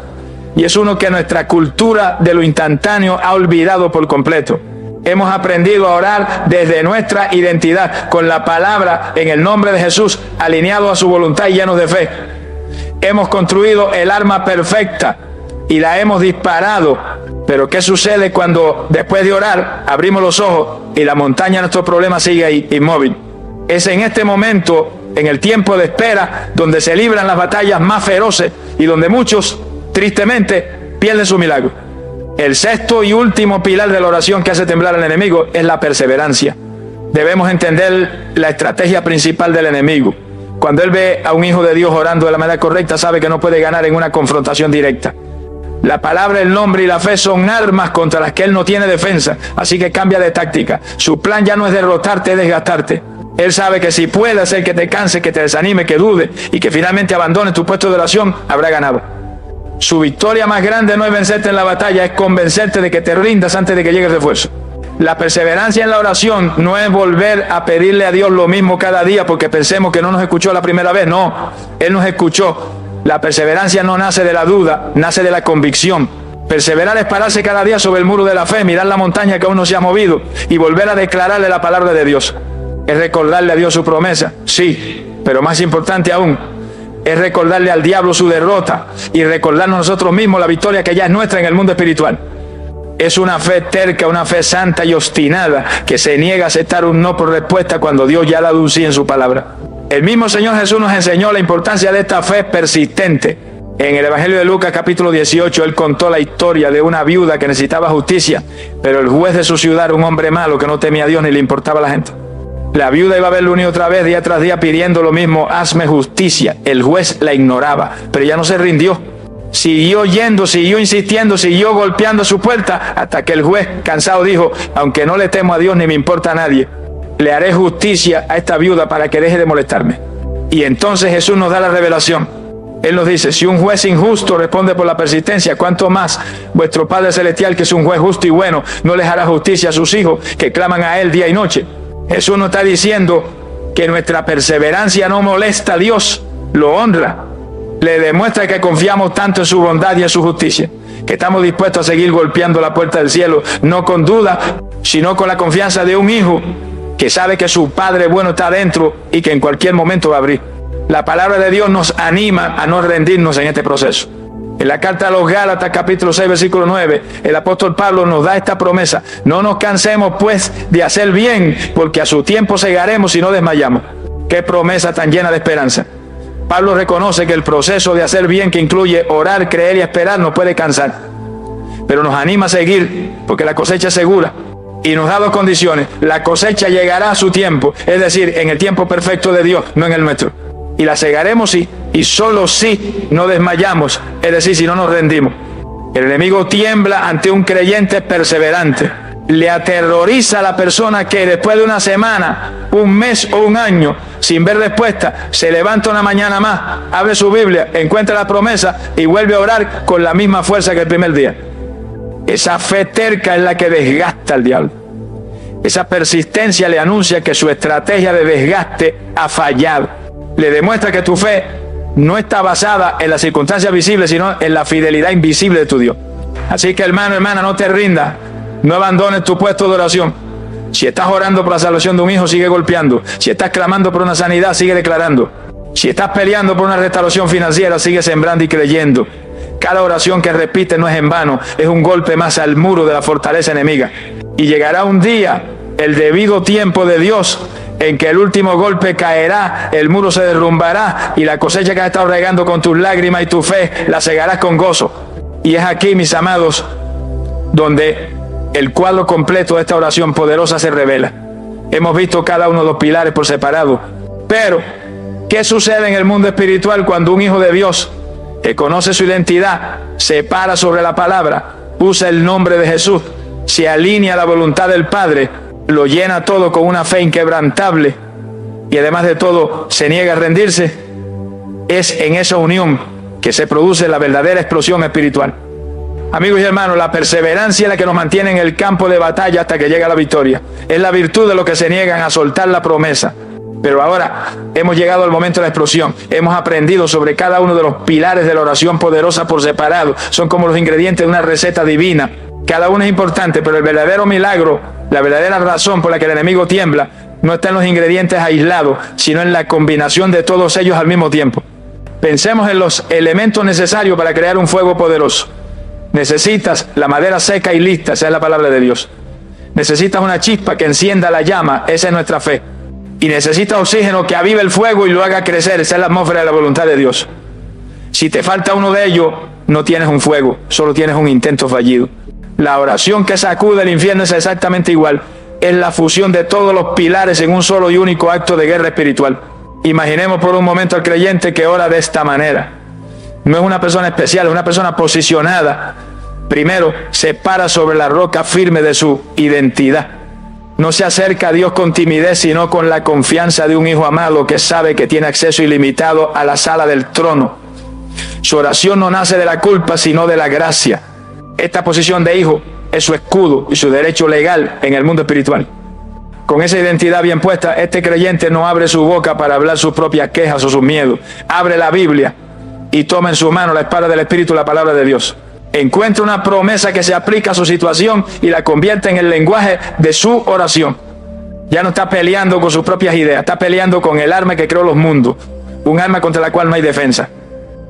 y es uno que nuestra cultura de lo instantáneo ha olvidado por completo. Hemos aprendido a orar desde nuestra identidad, con la palabra en el nombre de Jesús, alineado a su voluntad y llenos de fe. Hemos construido el arma perfecta y la hemos disparado. Pero ¿qué sucede cuando después de orar abrimos los ojos y la montaña de nuestros problemas sigue ahí, inmóvil? Es en este momento, en el tiempo de espera, donde se libran las batallas más feroces y donde muchos, tristemente, pierden su milagro. El sexto y último pilar de la oración que hace temblar al enemigo es la perseverancia. Debemos entender la estrategia principal del enemigo. Cuando él ve a un hijo de Dios orando de la manera correcta, sabe que no puede ganar en una confrontación directa. La palabra, el nombre y la fe son armas contra las que él no tiene defensa, así que cambia de táctica. Su plan ya no es derrotarte, es desgastarte. Él sabe que si puede hacer que te canse, que te desanime, que dude y que finalmente abandones tu puesto de oración, habrá ganado. Su victoria más grande no es vencerte en la batalla, es convencerte de que te rindas antes de que llegue el refuerzo. La perseverancia en la oración no es volver a pedirle a Dios lo mismo cada día porque pensemos que no nos escuchó la primera vez. No, Él nos escuchó. La perseverancia no nace de la duda, nace de la convicción. Perseverar es pararse cada día sobre el muro de la fe, mirar la montaña que aún no se ha movido y volver a declararle la palabra de Dios. Es recordarle a Dios su promesa, sí, pero más importante aún, es recordarle al diablo su derrota y recordarnos nosotros mismos la victoria que ya es nuestra en el mundo espiritual. Es una fe terca, una fe santa y obstinada que se niega a aceptar un no por respuesta cuando Dios ya la da un sí en su palabra. El mismo Señor Jesús nos enseñó la importancia de esta fe persistente. En el Evangelio de Lucas capítulo 18, Él contó la historia de una viuda que necesitaba justicia, pero el juez de su ciudad era un hombre malo que no temía a Dios ni le importaba a la gente. La viuda iba a verlo una y otra vez, día tras día, pidiendo lo mismo: hazme justicia. El juez la ignoraba, pero ella no se rindió. Siguió yendo, siguió insistiendo, siguió golpeando su puerta, hasta que el juez, cansado, dijo: aunque no le temo a Dios ni me importa a nadie, le haré justicia a esta viuda para que deje de molestarme. Y entonces Jesús nos da la revelación. Él nos dice: si un juez injusto responde por la persistencia, ¿cuánto más vuestro Padre Celestial, que es un juez justo y bueno, no les hará justicia a sus hijos que claman a Él día y noche? Jesús nos está diciendo que nuestra perseverancia no molesta a Dios, lo honra. Le demuestra que confiamos tanto en su bondad y en su justicia, que estamos dispuestos a seguir golpeando la puerta del cielo, no con duda, sino con la confianza de un hijo que sabe que su Padre bueno está dentro y que en cualquier momento va a abrir. La palabra de Dios nos anima a no rendirnos en este proceso. En la carta a los Gálatas, capítulo 6, versículo 9, el apóstol Pablo nos da esta promesa: no nos cansemos pues de hacer bien, porque a su tiempo segaremos y no desmayamos. Qué promesa tan llena de esperanza. Pablo reconoce que el proceso de hacer bien, que incluye orar, creer y esperar, nos puede cansar, pero nos anima a seguir porque la cosecha es segura y nos da dos condiciones: la cosecha llegará a su tiempo, es decir, en el tiempo perfecto de Dios, no en el nuestro, y la segaremos sí, y solo si no desmayamos, es decir, si no nos rendimos. El enemigo tiembla ante un creyente perseverante. Le aterroriza a la persona que después de una semana, un mes o un año sin ver respuesta, se levanta una mañana más, abre su Biblia, encuentra la promesa y vuelve a orar con la misma fuerza que el primer día. Esa fe terca es la que desgasta al diablo. Esa persistencia le anuncia que su estrategia de desgaste ha fallado. Le demuestra que tu fe no está basada en las circunstancias visibles, sino en la fidelidad invisible de tu Dios. Así que, hermano, hermana, no te rindas. No abandones tu puesto de oración. Si estás orando por la salvación de un hijo, sigue golpeando. Si estás clamando por una sanidad, sigue declarando. Si estás peleando por una restauración financiera, sigue sembrando y creyendo. Cada oración que repites no es en vano, es un golpe más al muro de la fortaleza enemiga. Y llegará un día, el debido tiempo de Dios, en que el último golpe caerá, el muro se derrumbará y la cosecha que has estado regando con tus lágrimas y tu fe la segarás con gozo. Y es aquí, mis amados, donde el cuadro completo de esta oración poderosa se revela. Hemos visto cada uno de los pilares por separado, pero ¿qué sucede en el mundo espiritual cuando un hijo de Dios que conoce su identidad se para sobre la palabra, usa el nombre de Jesús, se alinea a la voluntad del Padre, lo llena todo con una fe inquebrantable y además de todo se niega a rendirse? Es en esa unión que se produce la verdadera explosión espiritual. Amigos y hermanos, la perseverancia es la que nos mantiene en el campo de batalla hasta que llega la victoria. Es la virtud de los que se niegan a soltar la promesa. Pero ahora hemos llegado al momento de la explosión. Hemos aprendido sobre cada uno de los pilares de la oración poderosa por separado. Son como los ingredientes de una receta divina. Cada uno es importante, pero el verdadero milagro, la verdadera razón por la que el enemigo tiembla, no está en los ingredientes aislados, sino en la combinación de todos ellos al mismo tiempo. Pensemos en los elementos necesarios para crear un fuego poderoso. Necesitas la madera seca y lista, esa es la palabra de Dios. Necesitas una chispa que encienda la llama, esa es nuestra fe. y necesitas oxígeno que avive el fuego y lo haga crecer. Esa es la atmósfera de la voluntad de Dios. Si te falta uno de ellos, no tienes un fuego, solo tienes un intento fallido. La oración que sacude el infierno es exactamente igual. Es la fusión de todos los pilares en un solo y único acto de guerra espiritual. Imaginemos por un momento al creyente que ora de esta manera. No es una persona especial, es una persona posicionada. Primero, se para sobre la roca firme de su identidad. No se acerca a Dios con timidez, sino con la confianza de un hijo amado que sabe que tiene acceso ilimitado a la sala del trono. Su oración no nace de la culpa, sino de la gracia. Esta posición de hijo es su escudo y su derecho legal en el mundo espiritual. Con esa identidad bien puesta, este creyente no abre su boca para hablar sus propias quejas o sus miedos. Abre la Biblia y toma en su mano la espada del Espíritu, la palabra de Dios. Encuentra una promesa que se aplica a su situación y la convierte en el lenguaje de su oración. Ya no está peleando con sus propias ideas, está peleando con el arma que creó los mundos, un arma contra la cual no hay defensa.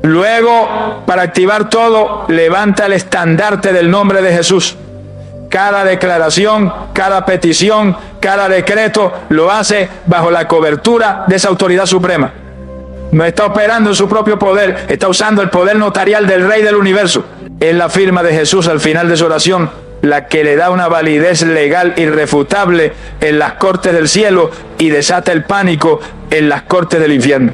Luego, para activar todo, levanta el estandarte del nombre de Jesús. Cada declaración, cada petición, cada decreto lo hace bajo la cobertura de esa autoridad suprema. No está operando en su propio poder, está usando el poder notarial del Rey del Universo. Es la firma de Jesús al final de su oración la que le da una validez legal irrefutable en las cortes del cielo y desata el pánico en las cortes del infierno.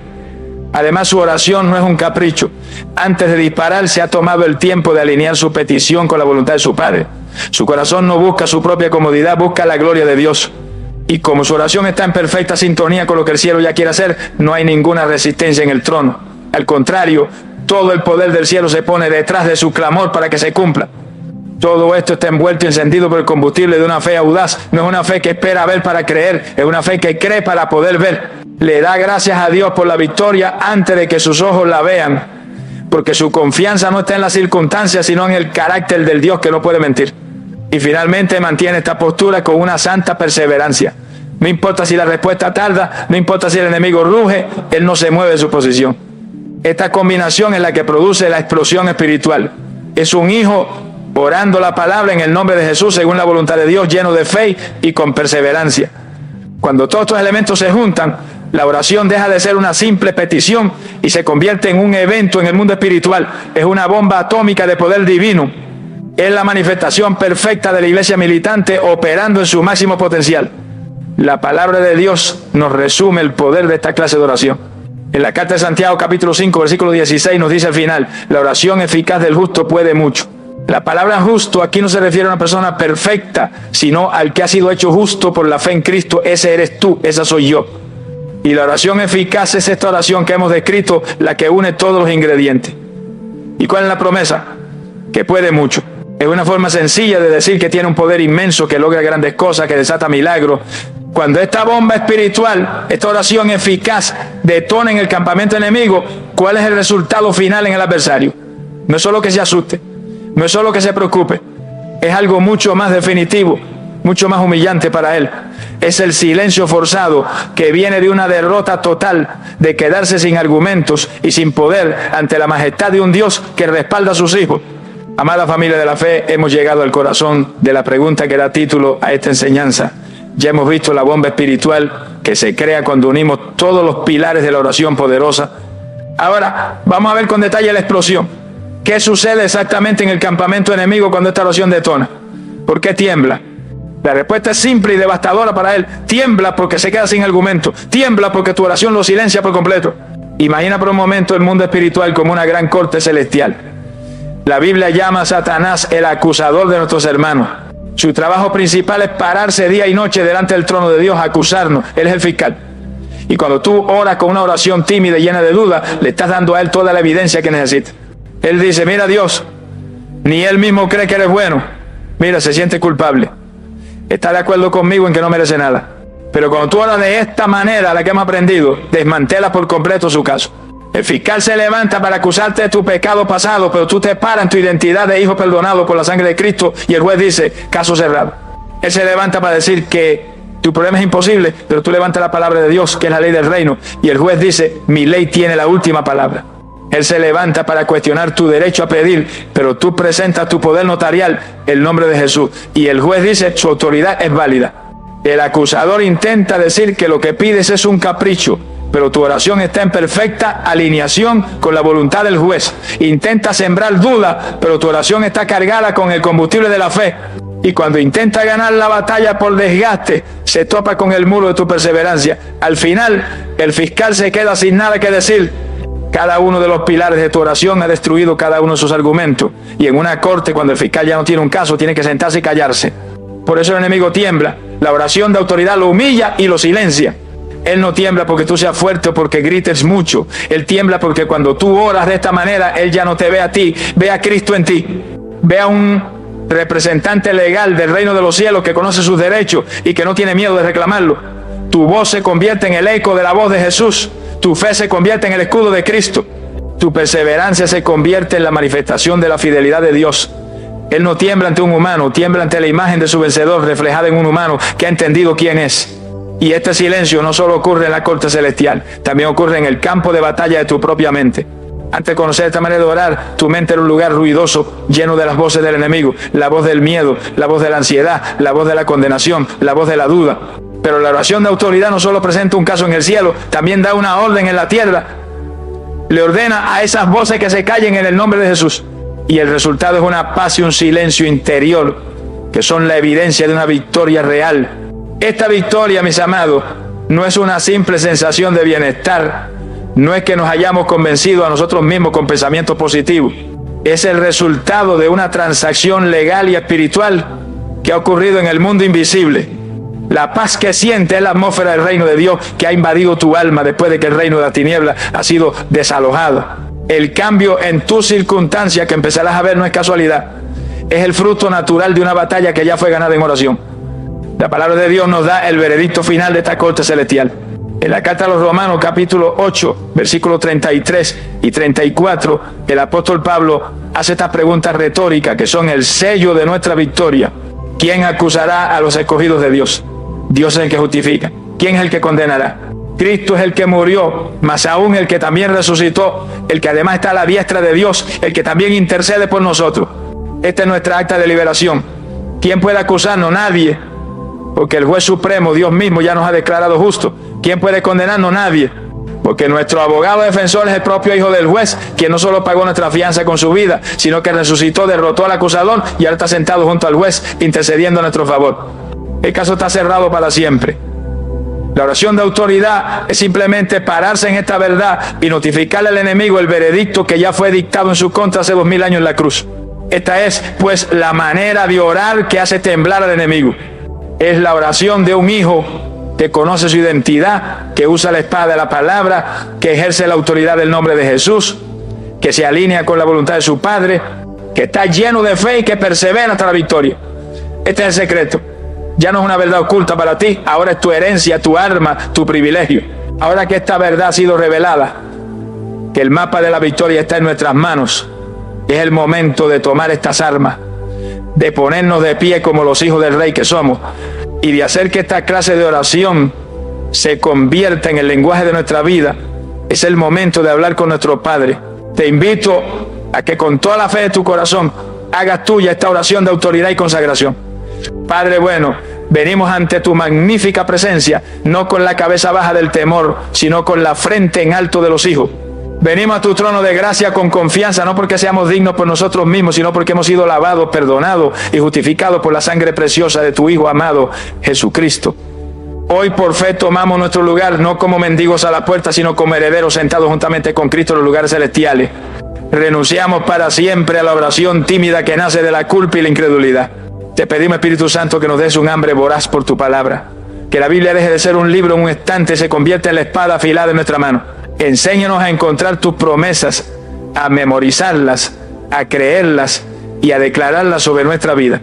Además, su oración no es un capricho. Antes de disparar, se ha tomado el tiempo de alinear su petición con la voluntad de su Padre. Su corazón no busca su propia comodidad, busca la gloria de Dios. Y como su oración está en perfecta sintonía con lo que el cielo ya quiere hacer, no hay ninguna resistencia en el trono. Al contrario, todo el poder del cielo se pone detrás de su clamor para que se cumpla. Todo esto está envuelto y encendido por el combustible de una fe audaz. No es una fe que espera ver para creer, es una fe que cree para poder ver. Le da gracias a Dios por la victoria antes de que sus ojos la vean, porque su confianza no está en las circunstancias, sino en el carácter del Dios que no puede mentir. Y finalmente mantiene esta postura con una santa perseverancia. No importa si la respuesta tarda, no importa si el enemigo ruge, él no se mueve de su posición. Esta combinación es la que produce la explosión espiritual. Es un hijo orando la palabra en el nombre de Jesús según la voluntad de Dios, lleno de fe y con perseverancia. Cuando todos estos elementos se juntan, la oración deja de ser una simple petición y se convierte en un evento en el mundo espiritual. Es una bomba atómica de poder divino. Es la manifestación perfecta de la iglesia militante operando en su máximo potencial. La palabra de Dios nos resume el poder de esta clase de oración. En la carta de Santiago, capítulo 5, versículo 16, nos dice al final: la oración eficaz del justo puede mucho. La palabra justo aquí no se refiere a una persona perfecta, sino al que ha sido hecho justo por la fe en Cristo. Ese eres tú, esa soy yo. Y la oración eficaz es esta oración que hemos descrito, la que une todos los ingredientes. ¿Y cuál es la promesa? Que puede mucho. Es una forma sencilla de decir que tiene un poder inmenso, que logra grandes cosas, que desata milagros. Cuando esta bomba espiritual, esta oración eficaz, detona en el campamento enemigo, ¿cuál es el resultado final en el adversario? No es solo que se asuste, no es solo que se preocupe, es algo mucho más definitivo, mucho más humillante para él. Es el silencio forzado que viene de una derrota total, de quedarse sin argumentos y sin poder ante la majestad de un Dios que respalda a sus hijos. Amada familia de la fe, hemos llegado al corazón de la pregunta que da título a esta enseñanza. Ya hemos visto la bomba espiritual que se crea cuando unimos todos los pilares de la oración poderosa. Ahora vamos a ver con detalle la explosión. ¿Qué sucede exactamente en el campamento enemigo cuando esta oración detona? ¿Por qué tiembla? La respuesta es simple y devastadora para él. Tiembla porque se queda sin argumento. Tiembla porque tu oración lo silencia por completo. Imagina por un momento el mundo espiritual como una gran corte celestial. La Biblia llama a Satanás el acusador de nuestros hermanos. Su trabajo principal es pararse día y noche delante del trono de Dios a acusarnos. Él es el fiscal. Y cuando tú oras con una oración tímida y llena de dudas, le estás dando a él toda la evidencia que necesita. Él dice: mira, Dios, ni él mismo cree que eres bueno. Mira, se siente culpable. Está de acuerdo conmigo en que no merece nada. Pero cuando tú oras de esta manera, la que hemos aprendido, desmantelas por completo su caso. El fiscal se levanta para acusarte de tu pecado pasado, pero tú te paras en tu identidad de hijo perdonado por la sangre de Cristo y el juez dice: caso cerrado. Él se levanta para decir que tu problema es imposible, pero tú levantas la palabra de Dios, que es la ley del reino, y el juez dice: mi ley tiene la última palabra. Él se levanta para cuestionar tu derecho a pedir, pero tú presentas tu poder notarial, el nombre de Jesús, y el juez dice: su autoridad es válida. El acusador intenta decir que lo que pides es un capricho, pero tu oración está en perfecta alineación con la voluntad del juez. Intenta sembrar duda, pero tu oración está cargada con el combustible de la fe. Y cuando intenta ganar la batalla por desgaste, se topa con el muro de tu perseverancia. Al final, el fiscal se queda sin nada que decir. Cada uno de los pilares de tu oración ha destruido cada uno de sus argumentos. Y en una corte, cuando el fiscal ya no tiene un caso, tiene que sentarse y callarse. Por eso el enemigo tiembla. La oración de autoridad lo humilla y lo silencia. Él no tiembla porque tú seas fuerte o porque grites mucho. Él tiembla porque cuando tú oras de esta manera, Él ya no te ve a ti, ve a Cristo en ti. Ve a un representante legal del reino de los cielos que conoce sus derechos y que no tiene miedo de reclamarlo. Tu voz se convierte en el eco de la voz de Jesús. Tu fe se convierte en el escudo de Cristo. Tu perseverancia se convierte en la manifestación de la fidelidad de Dios. Él no tiembla ante un humano, tiembla ante la imagen de su vencedor reflejada en un humano que ha entendido quién es. Y este silencio no solo ocurre en la corte celestial, también ocurre en el campo de batalla de tu propia mente. Antes de conocer esta manera de orar, tu mente era un lugar ruidoso, lleno de las voces del enemigo, la voz del miedo, la voz de la ansiedad, la voz de la condenación, la voz de la duda. Pero la oración de autoridad no solo presenta un caso en el cielo, también da una orden en la tierra. Le ordena a esas voces que se callen en el nombre de Jesús. Y el resultado es una paz y un silencio interior, que son la evidencia de una victoria real. Esta victoria, mis amados, no es una simple sensación de bienestar, no es que nos hayamos convencido a nosotros mismos con pensamientos positivos, es el resultado de una transacción legal y espiritual que ha ocurrido en el mundo invisible. La paz que siente es la atmósfera del reino de Dios que ha invadido tu alma después de que el reino de la tiniebla ha sido desalojado. El cambio en tu circunstancia que empezarás a ver no es casualidad, es el fruto natural de una batalla que ya fue ganada en oración. La palabra de Dios nos da el veredicto final de esta corte celestial. En la carta a los Romanos, capítulo 8, versículos 33 y 34, el apóstol Pablo hace estas preguntas retóricas que son el sello de nuestra victoria. ¿Quién acusará a los escogidos de Dios? Dios es el que justifica. ¿Quién es el que condenará? Cristo es el que murió, más aún el que también resucitó, el que además está a la diestra de Dios, el que también intercede por nosotros. Esta es nuestra acta de liberación. ¿Quién puede acusarnos? Nadie. Porque el juez supremo, Dios mismo, ya nos ha declarado justos. ¿Quién puede condenarnos? Nadie. Porque nuestro abogado defensor es el propio Hijo del juez, quien no solo pagó nuestra fianza con su vida, sino que resucitó, derrotó al acusador y ahora está sentado junto al juez, intercediendo a nuestro favor. El caso está cerrado para siempre. La oración de autoridad es simplemente pararse en esta verdad y notificarle al enemigo el veredicto que ya fue dictado en su contra hace 2000 años en la cruz. Esta es, pues, la manera de orar que hace temblar al enemigo. Es la oración de un hijo que conoce su identidad, que usa la espada de la palabra, que ejerce la autoridad del nombre de Jesús, que se alinea con la voluntad de su Padre, que está lleno de fe y que persevera hasta la victoria. Este es el secreto. Ya no es una verdad oculta para ti, ahora es tu herencia, tu arma, tu privilegio. Ahora que esta verdad ha sido revelada, que el mapa de la victoria está en nuestras manos, es el momento de tomar estas armas, de ponernos de pie como los hijos del rey que somos, y de hacer que esta clase de oración se convierta en el lenguaje de nuestra vida. Es el momento de hablar con nuestro Padre. Te invito a que con toda la fe de tu corazón hagas tuya esta oración de autoridad y consagración. Padre bueno, venimos ante tu magnífica presencia, no con la cabeza baja del temor, sino con la frente en alto de los hijos. Venimos a tu trono de gracia con confianza, no porque seamos dignos por nosotros mismos, sino porque hemos sido lavados, perdonados y justificados por la sangre preciosa de tu Hijo amado, Jesucristo. Hoy por fe tomamos nuestro lugar, no como mendigos a la puerta, sino como herederos sentados juntamente con Cristo en los lugares celestiales. Renunciamos para siempre a la oración tímida que nace de la culpa y la incredulidad. Te pedimos, Espíritu Santo, que nos des un hambre voraz por tu palabra. Que la Biblia deje de ser un libro en un estante y se convierta en la espada afilada en nuestra mano. Enséñanos a encontrar tus promesas, a memorizarlas, a creerlas y a declararlas sobre nuestra vida.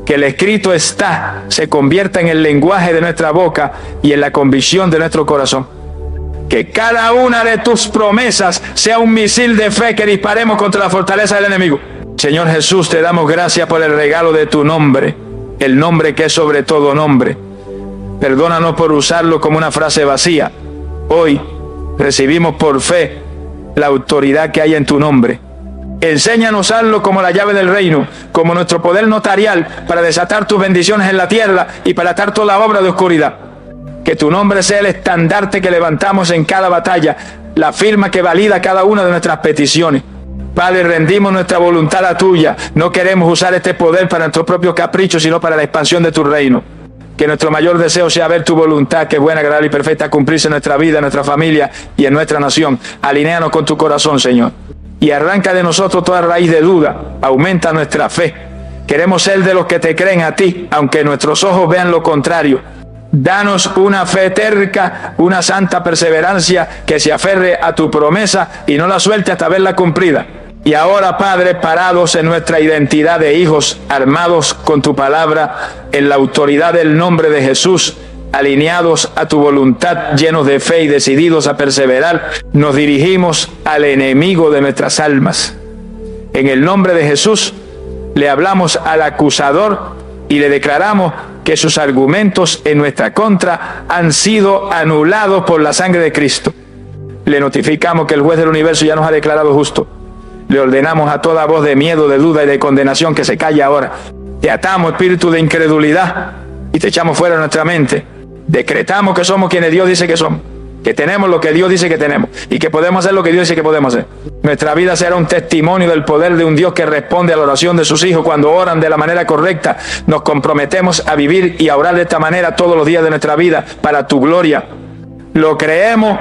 Que el escrito está se convierta en el lenguaje de nuestra boca y en la convicción de nuestro corazón. Que cada una de tus promesas sea un misil de fe que disparemos contra la fortaleza del enemigo. Señor Jesús, te damos gracias por el regalo de tu nombre, el nombre que es sobre todo nombre. Perdónanos por usarlo como una frase vacía. Hoy recibimos por fe la autoridad que hay en tu nombre. Enséñanos a usarlo como la llave del reino, como nuestro poder notarial para desatar tus bendiciones en la tierra y para atar toda la obra de oscuridad. Que tu nombre sea el estandarte que levantamos en cada batalla, la firma que valida cada una de nuestras peticiones. Padre, rendimos nuestra voluntad a tuya. No queremos usar este poder para nuestros propios caprichos, sino para la expansión de tu reino. Que nuestro mayor deseo sea ver tu voluntad, que es buena, agradable y perfecta, cumplirse en nuestra vida, en nuestra familia y en nuestra nación. Alinéanos con tu corazón, Señor. Y arranca de nosotros toda raíz de duda. Aumenta nuestra fe. Queremos ser de los que te creen a ti, aunque nuestros ojos vean lo contrario. Danos una fe terca, una santa perseverancia que se aferre a tu promesa y no la suelte hasta verla cumplida. Y ahora, Padre, parados en nuestra identidad de hijos, armados con tu palabra, en la autoridad del nombre de Jesús, alineados a tu voluntad, llenos de fe y decididos a perseverar, nos dirigimos al enemigo de nuestras almas. En el nombre de Jesús, le hablamos al acusador y le declaramos que sus argumentos en nuestra contra han sido anulados por la sangre de Cristo. Le notificamos que el juez del universo ya nos ha declarado justo. Le ordenamos a toda voz de miedo, de duda y de condenación que se calle ahora. Te atamos, espíritu de incredulidad, y te echamos fuera de nuestra mente. Decretamos que somos quienes Dios dice que somos, que tenemos lo que Dios dice que tenemos y que podemos hacer lo que Dios dice que podemos hacer. Nuestra vida será un testimonio del poder de un Dios que responde a la oración de sus hijos cuando oran de la manera correcta. Nos comprometemos a vivir y a orar de esta manera todos los días de nuestra vida para tu gloria. Lo creemos,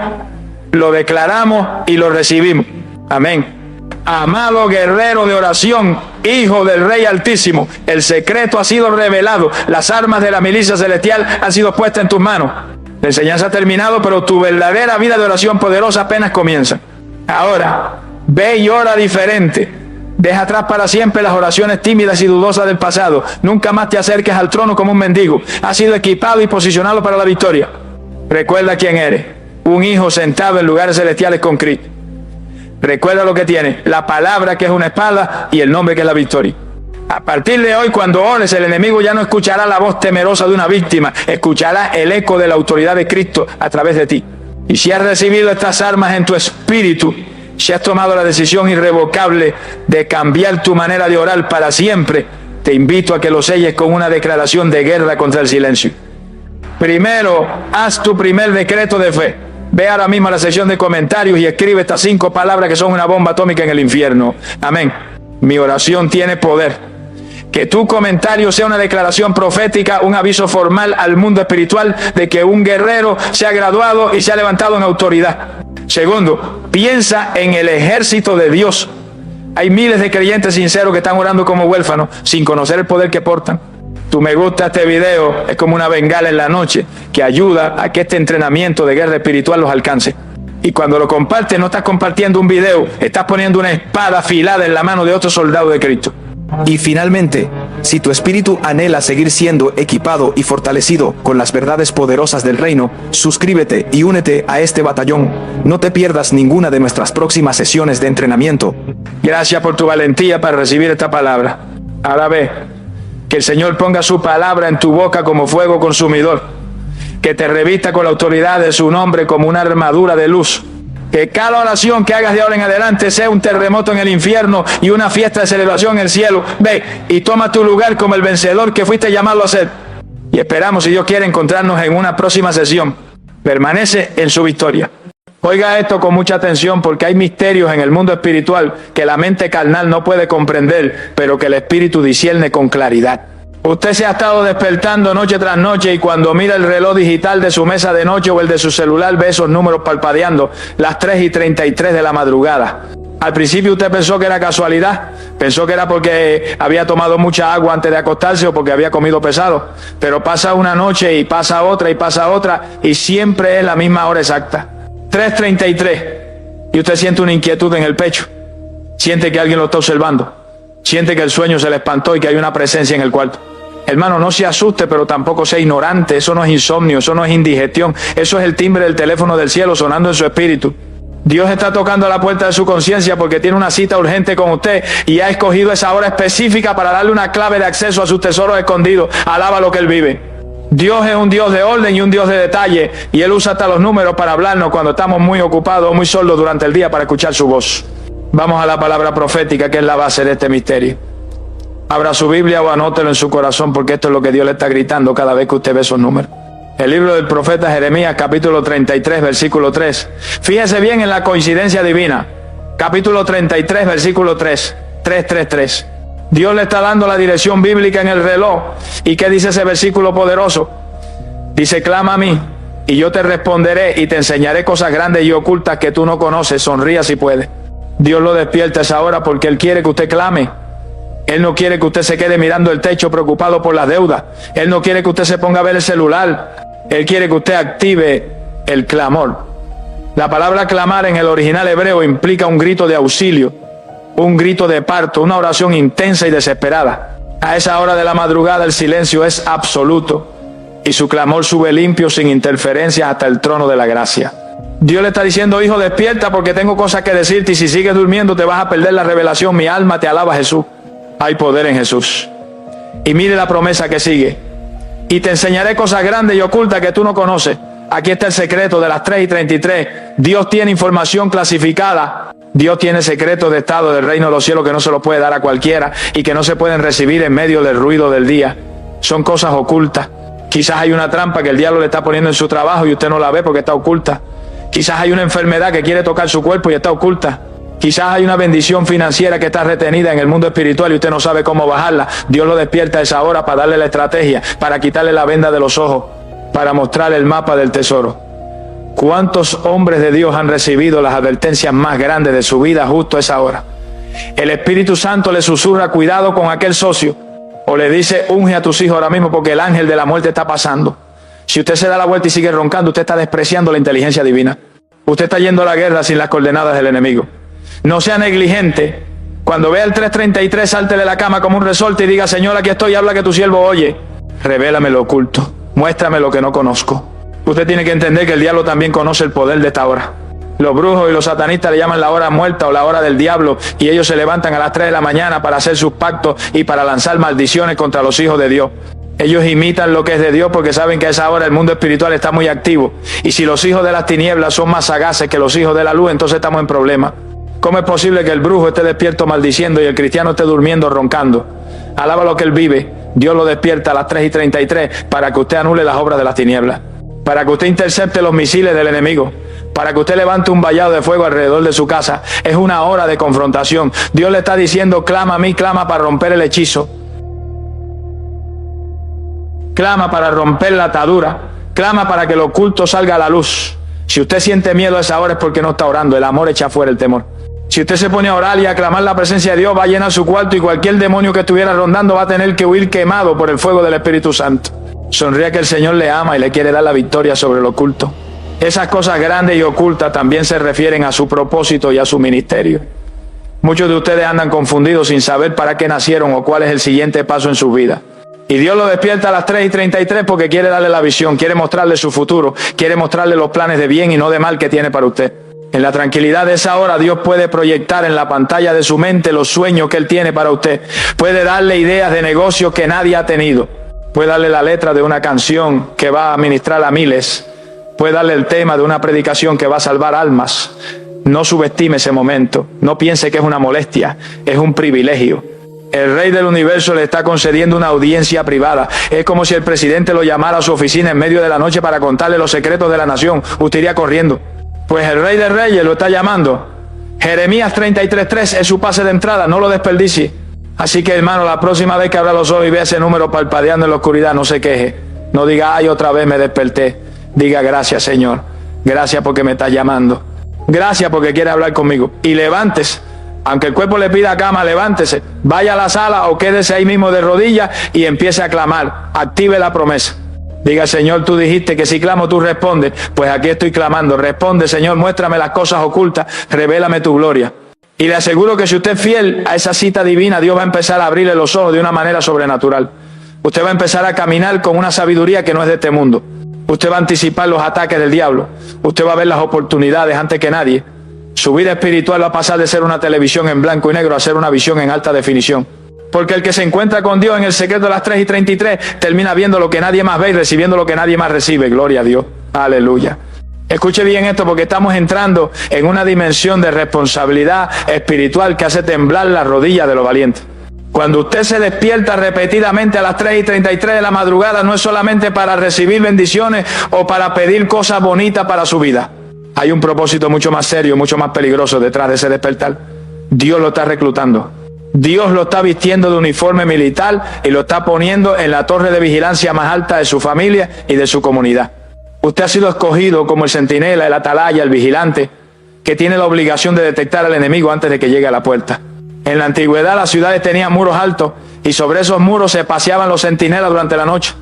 lo declaramos y lo recibimos. Amén. Amado guerrero de oración, hijo del Rey Altísimo, el secreto ha sido revelado, las armas de la milicia celestial han sido puestas en tus manos. La enseñanza ha terminado, pero tu verdadera vida de oración poderosa apenas comienza. Ahora, ve y ora diferente. Deja atrás para siempre las oraciones tímidas y dudosas del pasado. Nunca más te acerques al trono como un mendigo. Has sido equipado y posicionado para la victoria. Recuerda quién eres, un hijo sentado en lugares celestiales con Cristo. Recuerda lo que tienes, la palabra que es una espada y el nombre que es la victoria. A partir de hoy, cuando ores, el enemigo ya no escuchará la voz temerosa de una víctima, escuchará el eco de la autoridad de Cristo a través de ti. Y si has recibido estas armas en tu espíritu, si has tomado la decisión irrevocable de cambiar tu manera de orar para siempre, te invito a que lo selles con una declaración de guerra contra el silencio. Primero, haz tu primer decreto de fe. Ve ahora mismo a la sección de comentarios y escribe estas 5 palabras que son una bomba atómica en el infierno. Amén. Mi oración tiene poder. Que tu comentario sea una declaración profética, un aviso formal al mundo espiritual de que un guerrero se ha graduado y se ha levantado en autoridad. Segundo, piensa en el ejército de Dios. Hay miles de creyentes sinceros que están orando como huérfanos sin conocer el poder que portan. Tu me gusta este video es como una bengala en la noche que ayuda a que este entrenamiento de guerra espiritual los alcance. Y cuando lo compartes, no estás compartiendo un video, estás poniendo una espada afilada en la mano de otro soldado de Cristo. Y finalmente, si tu espíritu anhela seguir siendo equipado y fortalecido con las verdades poderosas del reino, suscríbete y únete a este batallón. No te pierdas ninguna de nuestras próximas sesiones de entrenamiento. Gracias por tu valentía para recibir esta palabra. Ahora ve, que el Señor ponga su palabra en tu boca como fuego consumidor, que te revista con la autoridad de su nombre como una armadura de luz. Que cada oración que hagas de ahora en adelante sea un terremoto en el infierno y una fiesta de celebración en el cielo. Ve y toma tu lugar como el vencedor que fuiste llamado a ser. Y esperamos, si Dios quiere, encontrarnos en una próxima sesión. Permanece en su victoria. Oiga esto con mucha atención, porque hay misterios en el mundo espiritual que la mente carnal no puede comprender, pero que el espíritu discierne con claridad. Usted se ha estado despertando noche tras noche y cuando mira el reloj digital de su mesa de noche o el de su celular ve esos números parpadeando, las 3:33 de la madrugada. Al principio usted pensó que era casualidad, pensó que era porque había tomado mucha agua antes de acostarse o porque había comido pesado, pero pasa una noche y pasa otra y siempre es la misma hora exacta. 3:33 y usted siente una inquietud en el pecho, siente que alguien lo está observando, siente que el sueño se le espantó y que hay una presencia en el cuarto. Hermano, no se asuste, pero tampoco sea ignorante. Eso no es insomnio, eso no es indigestión, eso es el timbre del teléfono del cielo sonando en su espíritu. Dios está tocando a la puerta de su conciencia porque tiene una cita urgente con usted y ha escogido esa hora específica para darle una clave de acceso a sus tesoros escondidos. Alaba lo que Él vive. Dios es un Dios de orden y un Dios de detalle, y Él usa hasta los números para hablarnos cuando estamos muy ocupados o muy solos durante el día para escuchar su voz. Vamos a la palabra profética, que es la base de este misterio. Abra su Biblia o anótelo en su corazón, porque esto es lo que Dios le está gritando cada vez que usted ve esos números. El libro del profeta Jeremías, capítulo 33, versículo 3. Fíjese bien en la coincidencia divina. Capítulo 33, versículo 3. 3. Dios le está dando la dirección bíblica en el reloj. ¿Y qué dice ese versículo poderoso? Dice: clama a mí, y yo te responderé, y te enseñaré cosas grandes y ocultas que tú no conoces. Sonría si puede. Dios lo despierta a esa hora porque Él quiere que usted clame. Él no quiere que usted se quede mirando el techo preocupado por las deudas. Él no quiere que usted se ponga a ver el celular. Él quiere que usted active el clamor. La palabra clamar en el original hebreo implica un grito de auxilio, un grito de parto, una oración intensa y desesperada. A esa hora de la madrugada el silencio es absoluto y su clamor sube limpio, sin interferencias, hasta el trono de la gracia. Dios le está diciendo: hijo, despierta, porque tengo cosas que decirte, y si sigues durmiendo te vas a perder la revelación. Mi alma te alaba, Jesús. Hay poder en Jesús. Y mire la promesa que sigue: y te enseñaré cosas grandes y ocultas que tú no conoces. Aquí está el secreto de las 3:33. Dios tiene información clasificada. Dios tiene secretos de estado del reino de los cielos que no se los puede dar a cualquiera y que no se pueden recibir en medio del ruido del día. Son cosas ocultas. Quizás hay una trampa que el diablo le está poniendo en su trabajo y usted no la ve porque está oculta. Quizás hay una enfermedad que quiere tocar su cuerpo y está oculta. Quizás hay una bendición financiera que está retenida en el mundo espiritual y usted no sabe cómo bajarla. Dios lo despierta a esa hora para darle la estrategia, para quitarle la venda de los ojos, para mostrarle el mapa del tesoro. ¿Cuántos hombres de Dios han recibido las advertencias más grandes de su vida justo a esa hora? El Espíritu Santo le susurra: cuidado con aquel socio. O le dice: unge a tus hijos ahora mismo porque el ángel de la muerte está pasando. Si usted se da la vuelta y sigue roncando, usted está despreciando la inteligencia divina. Usted está yendo a la guerra sin las coordenadas del enemigo. No sea negligente. Cuando vea el 3:33, salte de la cama como un resorte y diga: Señor, aquí estoy, habla que tu siervo oye. Revélame lo oculto, muéstrame lo que no conozco. Usted tiene que entender que el diablo también conoce el poder de esta hora. Los brujos y los satanistas le llaman la hora muerta o la hora del diablo, y ellos se levantan a las 3 de la mañana para hacer sus pactos y para lanzar maldiciones contra los hijos de Dios. Ellos imitan lo que es de Dios porque saben que a esa hora el mundo espiritual está muy activo. Y si los hijos de las tinieblas son más sagaces que los hijos de la luz, entonces estamos en problemas. ¿Cómo es posible que el brujo esté despierto maldiciendo y el cristiano esté durmiendo roncando? Alaba lo que él vive. Dios lo despierta a las 3:33 para que usted anule las obras de las tinieblas, para que usted intercepte los misiles del enemigo, para que usted levante un vallado de fuego alrededor de su casa. Es una hora de confrontación. Dios le está diciendo: clama a mí, clama para romper el hechizo. Clama para romper la atadura. Clama para que lo oculto salga a la luz. Si usted siente miedo a esa hora es porque no está orando. El amor echa fuera el temor. Si usted se pone a orar y a clamar la presencia de Dios, va a llenar su cuarto y cualquier demonio que estuviera rondando va a tener que huir quemado por el fuego del Espíritu Santo. Sonría que el Señor le ama y le quiere dar la victoria sobre lo oculto. Esas cosas grandes y ocultas también se refieren a su propósito y a su ministerio. Muchos de ustedes andan confundidos sin saber para qué nacieron o cuál es el siguiente paso en su vida. Y Dios lo despierta a las 3:33 porque quiere darle la visión, quiere mostrarle su futuro, quiere mostrarle los planes de bien y no de mal que tiene para usted. En la tranquilidad de esa hora, Dios puede proyectar en la pantalla de su mente los sueños que Él tiene para usted. Puede darle ideas de negocio que nadie ha tenido. Puede darle la letra de una canción que va a ministrar a miles. Puede darle el tema de una predicación que va a salvar almas. No subestime ese momento. No piense que es una molestia, es un privilegio. El Rey del Universo le está concediendo una audiencia privada. Es como si el presidente lo llamara a su oficina en medio de la noche para contarle los secretos de la nación. Usted iría corriendo. Pues el Rey de Reyes lo está llamando. Jeremías 33:3 es su pase de entrada, no lo desperdicie. Así que, hermano, la próxima vez que abra los ojos y vea ese número parpadeando en la oscuridad, no se queje. No diga: ay, otra vez me desperté. Diga: gracias, Señor. Gracias porque me está llamando. Gracias porque quiere hablar conmigo. Y levántese. Aunque el cuerpo le pida cama, levántese. Vaya a la sala o quédese ahí mismo de rodillas y empiece a clamar. Active la promesa. Diga: Señor, tú dijiste que si clamo tú respondes. Pues aquí estoy clamando. Responde, Señor, muéstrame las cosas ocultas, revélame tu gloria. Y le aseguro que si usted es fiel a esa cita divina, Dios va a empezar a abrirle los ojos de una manera sobrenatural. Usted va a empezar a caminar con una sabiduría que no es de este mundo. Usted va a anticipar los ataques del diablo. Usted va a ver las oportunidades antes que nadie. Su vida espiritual va a pasar de ser una televisión en blanco y negro a ser una visión en alta definición. Porque el que se encuentra con Dios en el secreto de las 3:33 termina viendo lo que nadie más ve y recibiendo lo que nadie más recibe. Gloria a Dios. Aleluya. Escuche bien esto, porque estamos entrando en una dimensión de responsabilidad espiritual que hace temblar las rodillas de los valientes. Cuando usted se despierta repetidamente a las 3:33 de la madrugada, no es solamente para recibir bendiciones o para pedir cosas bonitas para su vida. Hay un propósito mucho más serio, mucho más peligroso detrás de ese despertar. Dios lo está reclutando. Dios lo está vistiendo de uniforme militar y lo está poniendo en la torre de vigilancia más alta de su familia y de su comunidad. Usted ha sido escogido como el centinela, el atalaya, el vigilante, que tiene la obligación de detectar al enemigo antes de que llegue a la puerta. En la antigüedad las ciudades tenían muros altos y sobre esos muros se paseaban los centinelas durante la noche.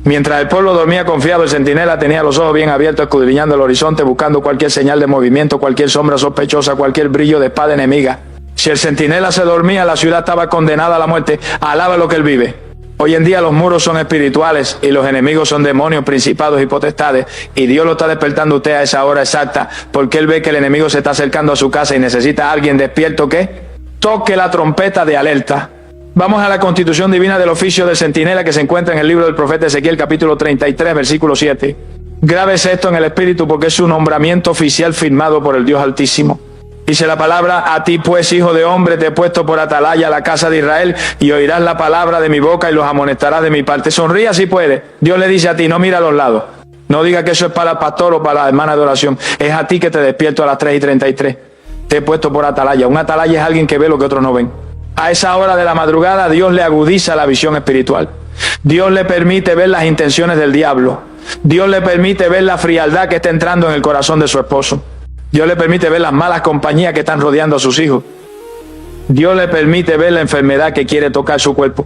Mientras el pueblo dormía confiado, el centinela tenía los ojos bien abiertos, escudriñando el horizonte, buscando cualquier señal de movimiento, cualquier sombra sospechosa, cualquier brillo de espada enemiga. Si el centinela se dormía, la ciudad estaba condenada a la muerte. Alaba lo que él vive. Hoy en día los muros son espirituales y los enemigos son demonios, principados y potestades, y Dios lo está despertando a usted a esa hora exacta, porque él ve que el enemigo se está acercando a su casa y necesita a alguien despierto que toque la trompeta de alerta. Vamos a la constitución divina del oficio del centinela, que se encuentra en el libro del profeta Ezequiel, capítulo 33, versículo 7. Grábese esto en el espíritu, porque es su nombramiento oficial firmado por el Dios Altísimo. Dice la palabra: a ti pues, hijo de hombre, te he puesto por atalaya a la casa de Israel, y oirás la palabra de mi boca y los amonestarás de mi parte. Sonría si puede. Dios le dice a ti, no mira a los lados. No diga que eso es para el pastor o para la hermana de oración. Es a ti que te despierto a las 3:33. Te he puesto por atalaya. Un atalaya es alguien que ve lo que otros no ven. A esa hora de la madrugada Dios le agudiza la visión espiritual. Dios le permite ver las intenciones del diablo. Dios le permite ver la frialdad que está entrando en el corazón de su esposo. Dios le permite ver las malas compañías que están rodeando a sus hijos. Dios le permite ver la enfermedad que quiere tocar su cuerpo.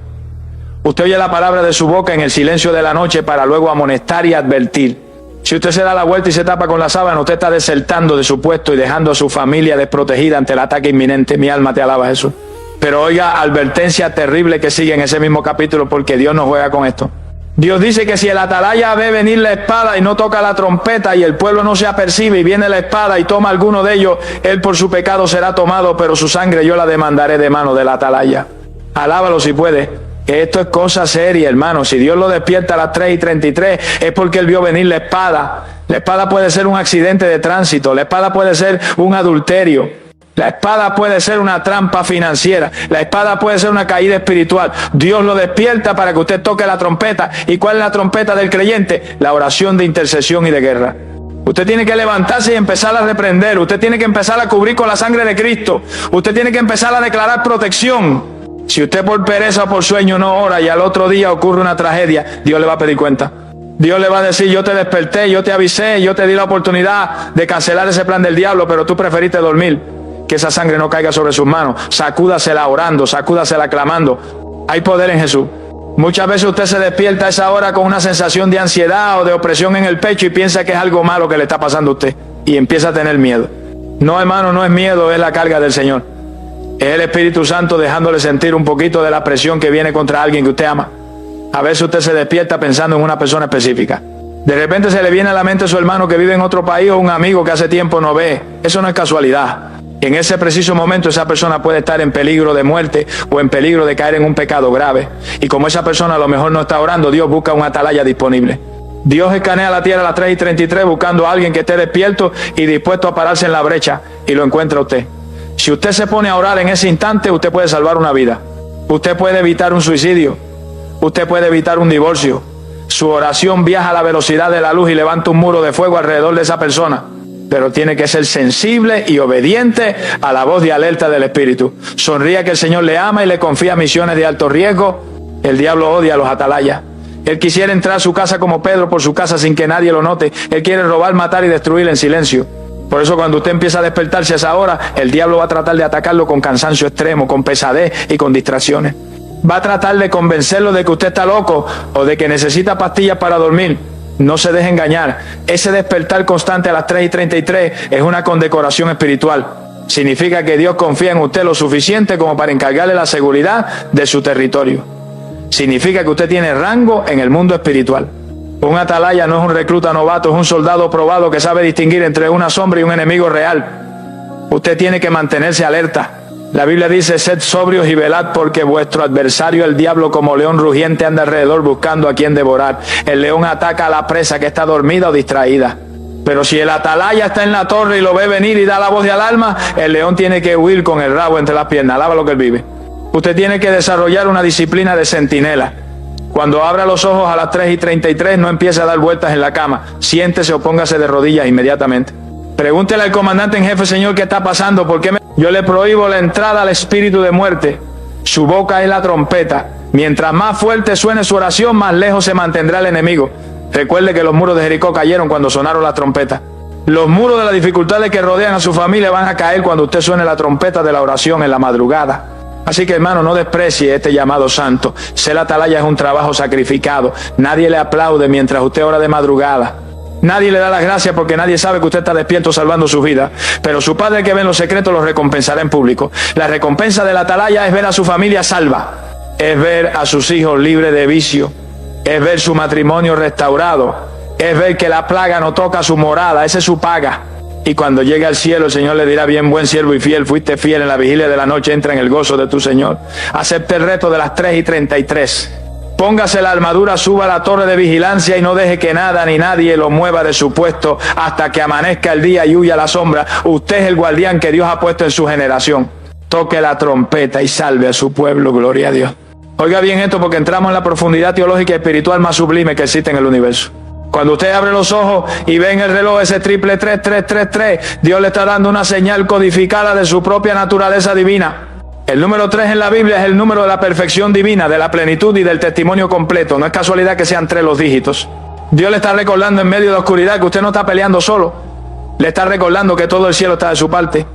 Usted oye la palabra de su boca en el silencio de la noche para luego amonestar y advertir. Si usted se da la vuelta y se tapa con la sábana, usted está desertando de su puesto y dejando a su familia desprotegida ante el ataque inminente. Mi alma te alaba, Jesús. Pero oiga, advertencia terrible que sigue en ese mismo capítulo, porque Dios no juega con esto. Dios dice que si el atalaya ve venir la espada y no toca la trompeta y el pueblo no se apercibe y viene la espada y toma alguno de ellos, él por su pecado será tomado, pero su sangre yo la demandaré de mano del atalaya. Alábalo si puede, que esto es cosa seria, hermano. Si Dios lo despierta a las 3:33 es porque él vio venir la espada. La espada puede ser un accidente de tránsito, la espada puede ser un adulterio. La espada puede ser una trampa financiera. La espada puede ser una caída espiritual. Dios lo despierta para que usted toque la trompeta. ¿Y cuál es la trompeta del creyente? La oración de intercesión y de guerra. Usted tiene que levantarse y empezar a reprender. Usted tiene que empezar a cubrir con la sangre de Cristo. Usted tiene que empezar a declarar protección. Si usted por pereza o por sueño no ora y al otro día ocurre una tragedia, Dios le va a pedir cuenta. Dios le va a decir: yo te desperté, yo te avisé, yo te di la oportunidad de cancelar ese plan del diablo, pero tú preferiste dormir. Que esa sangre no caiga sobre sus manos. Sacúdasela orando, sacúdasela clamando. Hay poder en Jesús. Muchas veces usted se despierta a esa hora con una sensación de ansiedad o de opresión en el pecho y piensa que es algo malo que le está pasando a usted y empieza a tener miedo. No, hermano, no es miedo, es la carga del Señor. Es el Espíritu Santo dejándole sentir un poquito de la presión que viene contra alguien que usted ama. A veces usted se despierta pensando en una persona específica. De repente se le viene a la mente su hermano que vive en otro país o un amigo que hace tiempo no ve. Eso no es casualidad. En ese preciso momento esa persona puede estar en peligro de muerte o en peligro de caer en un pecado grave. Y como esa persona a lo mejor no está orando, Dios busca un atalaya disponible. Dios escanea la tierra a las 3:33 buscando a alguien que esté despierto y dispuesto a pararse en la brecha, y lo encuentra usted. Si usted se pone a orar en ese instante, usted puede salvar una vida. Usted puede evitar un suicidio. Usted puede evitar un divorcio. Su oración viaja a la velocidad de la luz y levanta un muro de fuego alrededor de esa persona. Pero tiene que ser sensible y obediente a la voz de alerta del Espíritu. Sonría que el Señor le ama y le confía misiones de alto riesgo. El diablo odia a los atalayas. Él quisiera entrar a su casa como Pedro por su casa sin que nadie lo note. Él quiere robar, matar y destruir en silencio. Por eso cuando usted empieza a despertarse a esa hora, el diablo va a tratar de atacarlo con cansancio extremo, con pesadez y con distracciones. Va a tratar de convencerlo de que usted está loco o de que necesita pastillas para dormir. No se deje engañar. Ese despertar constante a las 3:33 es una condecoración espiritual. Significa que Dios confía en usted lo suficiente como para encargarle la seguridad de su territorio. Significa que usted tiene rango en el mundo espiritual. Un atalaya no es un recluta novato, es un soldado probado que sabe distinguir entre una sombra y un enemigo real. Usted tiene que mantenerse alerta. La Biblia dice: sed sobrios y velad, porque vuestro adversario el diablo como león rugiente anda alrededor buscando a quien devorar. El león ataca a la presa que está dormida o distraída. Pero si el atalaya está en la torre y lo ve venir y da la voz de alarma, el león tiene que huir con el rabo entre las piernas. Alaba lo que él vive. Usted tiene que desarrollar una disciplina de centinela. Cuando abra los ojos a las 3:33, no empiece a dar vueltas en la cama. Siéntese o póngase de rodillas inmediatamente. Pregúntele al comandante en jefe: Señor, ¿qué está pasando? ¿Por qué yo le prohíbo la entrada al espíritu de muerte? Su boca es la trompeta. Mientras más fuerte suene su oración, más lejos se mantendrá el enemigo. Recuerde que los muros de Jericó cayeron cuando sonaron las trompetas. Los muros de las dificultades que rodean a su familia van a caer cuando usted suene la trompeta de la oración en la madrugada. Así que, hermano, no desprecie este llamado santo. Ser atalaya es un trabajo sacrificado. Nadie le aplaude mientras usted ora de madrugada. Nadie le da las gracias porque nadie sabe que usted está despierto salvando su vida. Pero su Padre que ve en los secretos lo recompensará en público. La recompensa del atalaya es ver a su familia salva. Es ver a sus hijos libres de vicio. Es ver su matrimonio restaurado. Es ver que la plaga no toca su morada. Esa es su paga. Y cuando llegue al cielo, el Señor le dirá: bien, buen siervo y fiel, fuiste fiel en la vigilia de la noche, entra en el gozo de tu Señor. Acepte el reto de las 3:33. Póngase la armadura, suba a la torre de vigilancia y no deje que nada ni nadie lo mueva de su puesto hasta que amanezca el día y huya la sombra. Usted es el guardián que Dios ha puesto en su generación. Toque la trompeta y salve a su pueblo, gloria a Dios. Oiga bien esto, porque entramos en la profundidad teológica y espiritual más sublime que existe en el universo. Cuando usted abre los ojos y ve en el reloj ese 33333, Dios le está dando una señal codificada de su propia naturaleza divina. El número 3 en la Biblia es el número de la perfección divina, de la plenitud y del testimonio completo. No es casualidad que sean 3 los dígitos. Dios le está recordando en medio de la oscuridad que usted no está peleando solo. Le está recordando que todo el cielo está de su parte.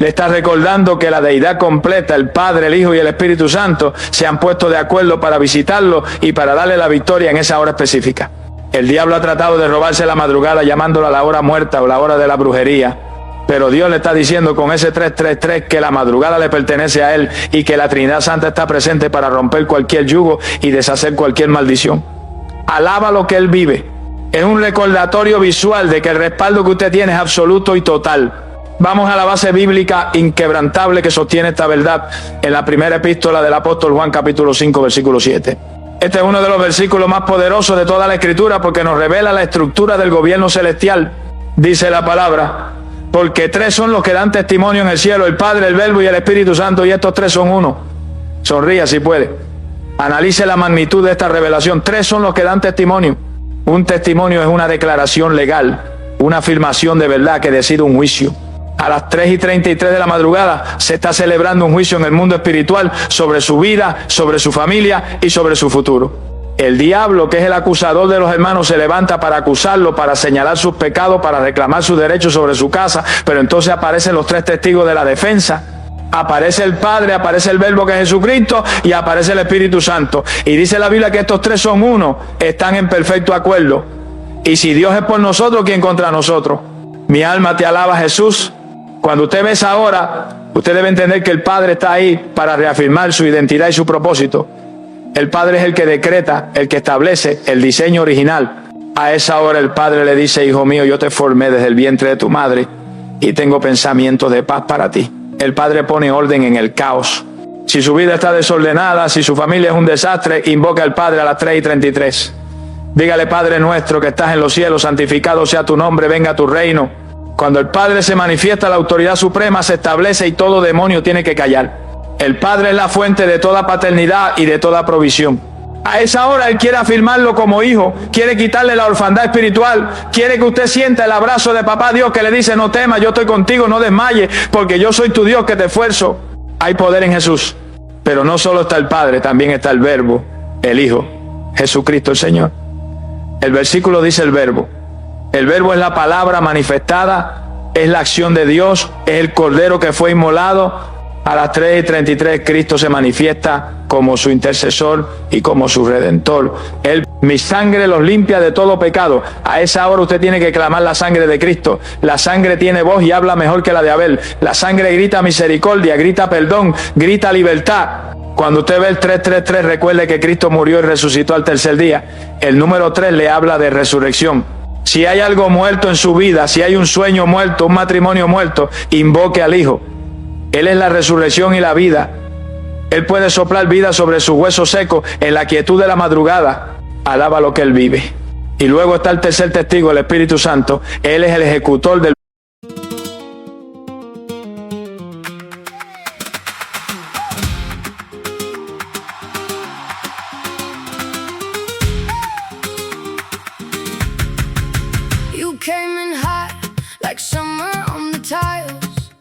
Le está recordando que la deidad completa, el Padre, el Hijo y el Espíritu Santo, se han puesto de acuerdo para visitarlo y para darle la victoria en esa hora específica. El diablo ha tratado de robarse la madrugada llamándola la hora muerta o la hora de la brujería. Pero Dios le está diciendo con ese 333 que la madrugada le pertenece a Él y que la Trinidad Santa está presente para romper cualquier yugo y deshacer cualquier maldición. Alaba lo que Él vive. Es un recordatorio visual de que el respaldo que usted tiene es absoluto y total. Vamos a la base bíblica inquebrantable que sostiene esta verdad en la primera epístola del apóstol Juan, capítulo 5, versículo 7. Este es uno de los versículos más poderosos de toda la Escritura porque nos revela la estructura del gobierno celestial. Dice la palabra: porque 3 son los que dan testimonio en el cielo, el Padre, el Verbo y el Espíritu Santo, y estos 3 son uno. Sonría si puede. Analice la magnitud de esta revelación. 3 son los que dan testimonio. Un testimonio es una declaración legal, una afirmación de verdad que decide un juicio. A las 3:33 de la madrugada se está celebrando un juicio en el mundo espiritual sobre su vida, sobre su familia y sobre su futuro. El diablo, que es el acusador de los hermanos, se levanta para acusarlo, para señalar sus pecados, para reclamar sus derechos sobre su casa, pero entonces aparecen los 3 testigos de la defensa. Aparece el Padre, aparece el Verbo que es Jesucristo y aparece el Espíritu Santo. Y dice la Biblia que estos 3 son uno, están en perfecto acuerdo. Y si Dios es por nosotros, ¿quién contra nosotros? Mi alma te alaba, Jesús. Cuando usted ve esa hora, usted debe entender que el Padre está ahí para reafirmar su identidad y su propósito. El Padre es el que decreta, el que establece el diseño original. A esa hora el Padre le dice: hijo mío, yo te formé desde el vientre de tu madre y tengo pensamientos de paz para ti. El Padre pone orden en el caos. Si su vida está desordenada, si su familia es un desastre, invoca al Padre a las 3:33. Dígale: Padre nuestro que estás en los cielos, santificado sea tu nombre, venga tu reino. Cuando el Padre se manifiesta, la autoridad suprema se establece y todo demonio tiene que callar. El Padre es la fuente de toda paternidad y de toda provisión. A esa hora Él quiere afirmarlo como hijo, quiere quitarle la orfandad espiritual, quiere que usted sienta el abrazo de papá Dios que le dice: no temas, yo estoy contigo, no desmayes, porque yo soy tu Dios que te esfuerzo. Hay poder en Jesús, pero no solo está el Padre, también está el Verbo, el Hijo, Jesucristo el Señor. El versículo dice el Verbo. El Verbo es la palabra manifestada, es la acción de Dios, es el Cordero que fue inmolado. A las 3:33 Cristo se manifiesta como su intercesor y como su redentor. Él: mi sangre los limpia de todo pecado. A esa hora usted tiene que clamar la sangre de Cristo. La sangre tiene voz y habla mejor que la de Abel. La sangre grita misericordia, grita perdón, grita libertad. Cuando usted ve el 333, recuerde que Cristo murió y resucitó al tercer día. El número 3 le habla de resurrección. Si hay algo muerto en su vida, si hay un sueño muerto, un matrimonio muerto, invoque al Hijo. Él es la resurrección y la vida. Él puede soplar vida sobre sus huesos secos en la quietud de la madrugada. Alaba lo que Él vive. Y luego está el tercer testigo, el Espíritu Santo. Él es el ejecutor del... You came in hot, like summer on the tiles.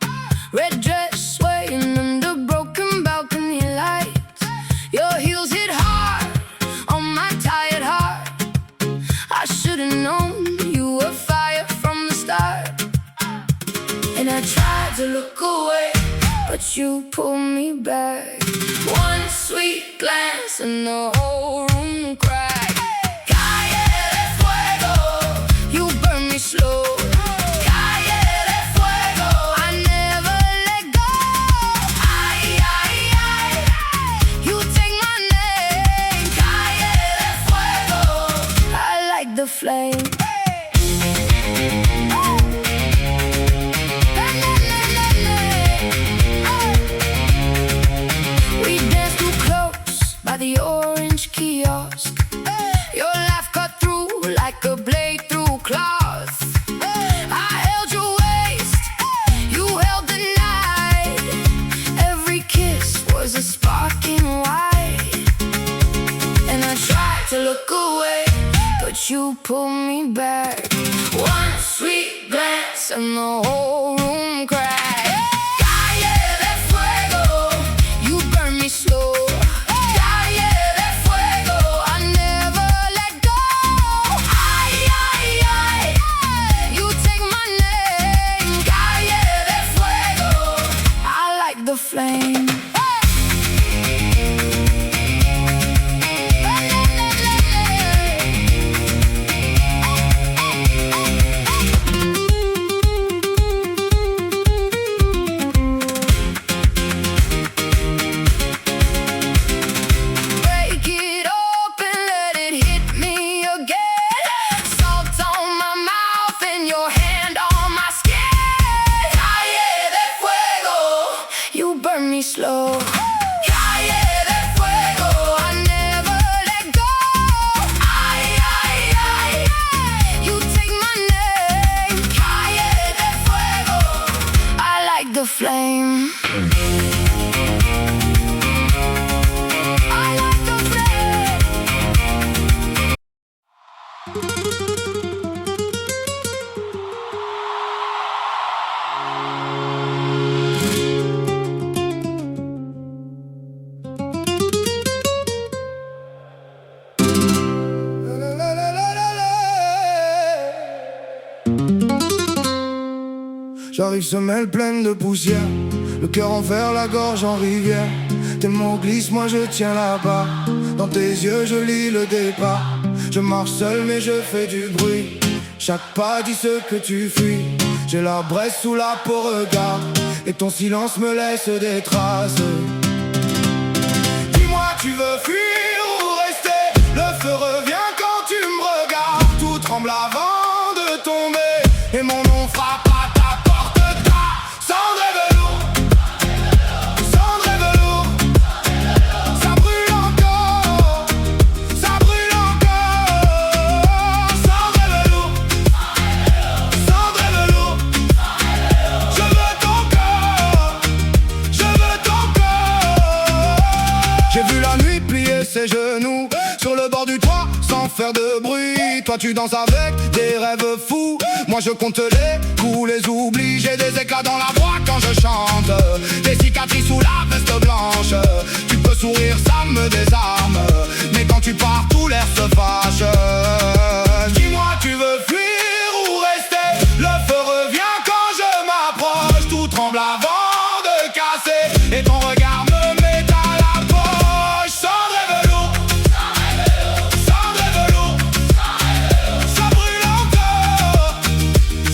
Red dress swaying under broken balcony lights. Your heels hit hard on my tired heart. I should've known you were fire from the start. And I tried to look away, but you pulled me back. One sweet glance and the whole room cracked. Slow. Calle de fuego. I never let go. Ay, ay, ay. You take my name. Calle de fuego. I like the flame. We danced too close by the orange kiosk. Your laugh cut through like a blade through cloth. A sparking white, and I tried to look away, but you pulled me back. One sweet glance and the whole room cracked. Calle de fuego, you burn me slow. Calle de fuego, I never let go. Ay, ay, ay, you take my name. Calle de fuego, I like the flame. Slow. Calle de fuego, I never let go. Ay, ay, ay, you take my name. Calle de fuego, I like the flame. I like the flame. J'arrive semelle pleine de poussière, le cœur en fer, la gorge en rivière. Tes mots glissent, moi je tiens là-bas. Dans tes yeux je lis le départ. Je marche seul mais je fais du bruit. Chaque pas dit ce que tu fuis. J'ai la braise sous la peau, regarde. Et ton silence me laisse des traces. Dis-moi, tu veux fuir ou rester? Le feu revient quand tu me regardes. Tout tremble avant de tomber, et mon nom frappe. Ses genoux sur le bord du toit sans faire de bruit. Toi tu danses avec des rêves fous, moi je compte les coups, les oublis. J'ai des éclats dans la voix quand je chante, des cicatrices sous la veste blanche. Tu peux sourire, ça me désarme, mais quand tu pars tout l'air se fâche. Dis-moi, tu veux fuir ou rester? Le feu revient quand je m'approche. Tout tremble avant de casser, et ton regard me met à la poche. Cendre et velours, cendre et velours, ça brûle encore,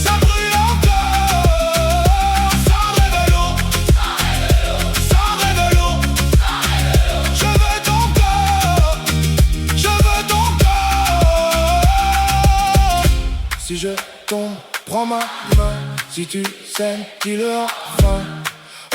ça brûle encore. Cendre et velours, cendre et velours, je veux ton corps, je veux ton corps. Si je tombe, prends ma main. Si tu saignes, dis-le enfin.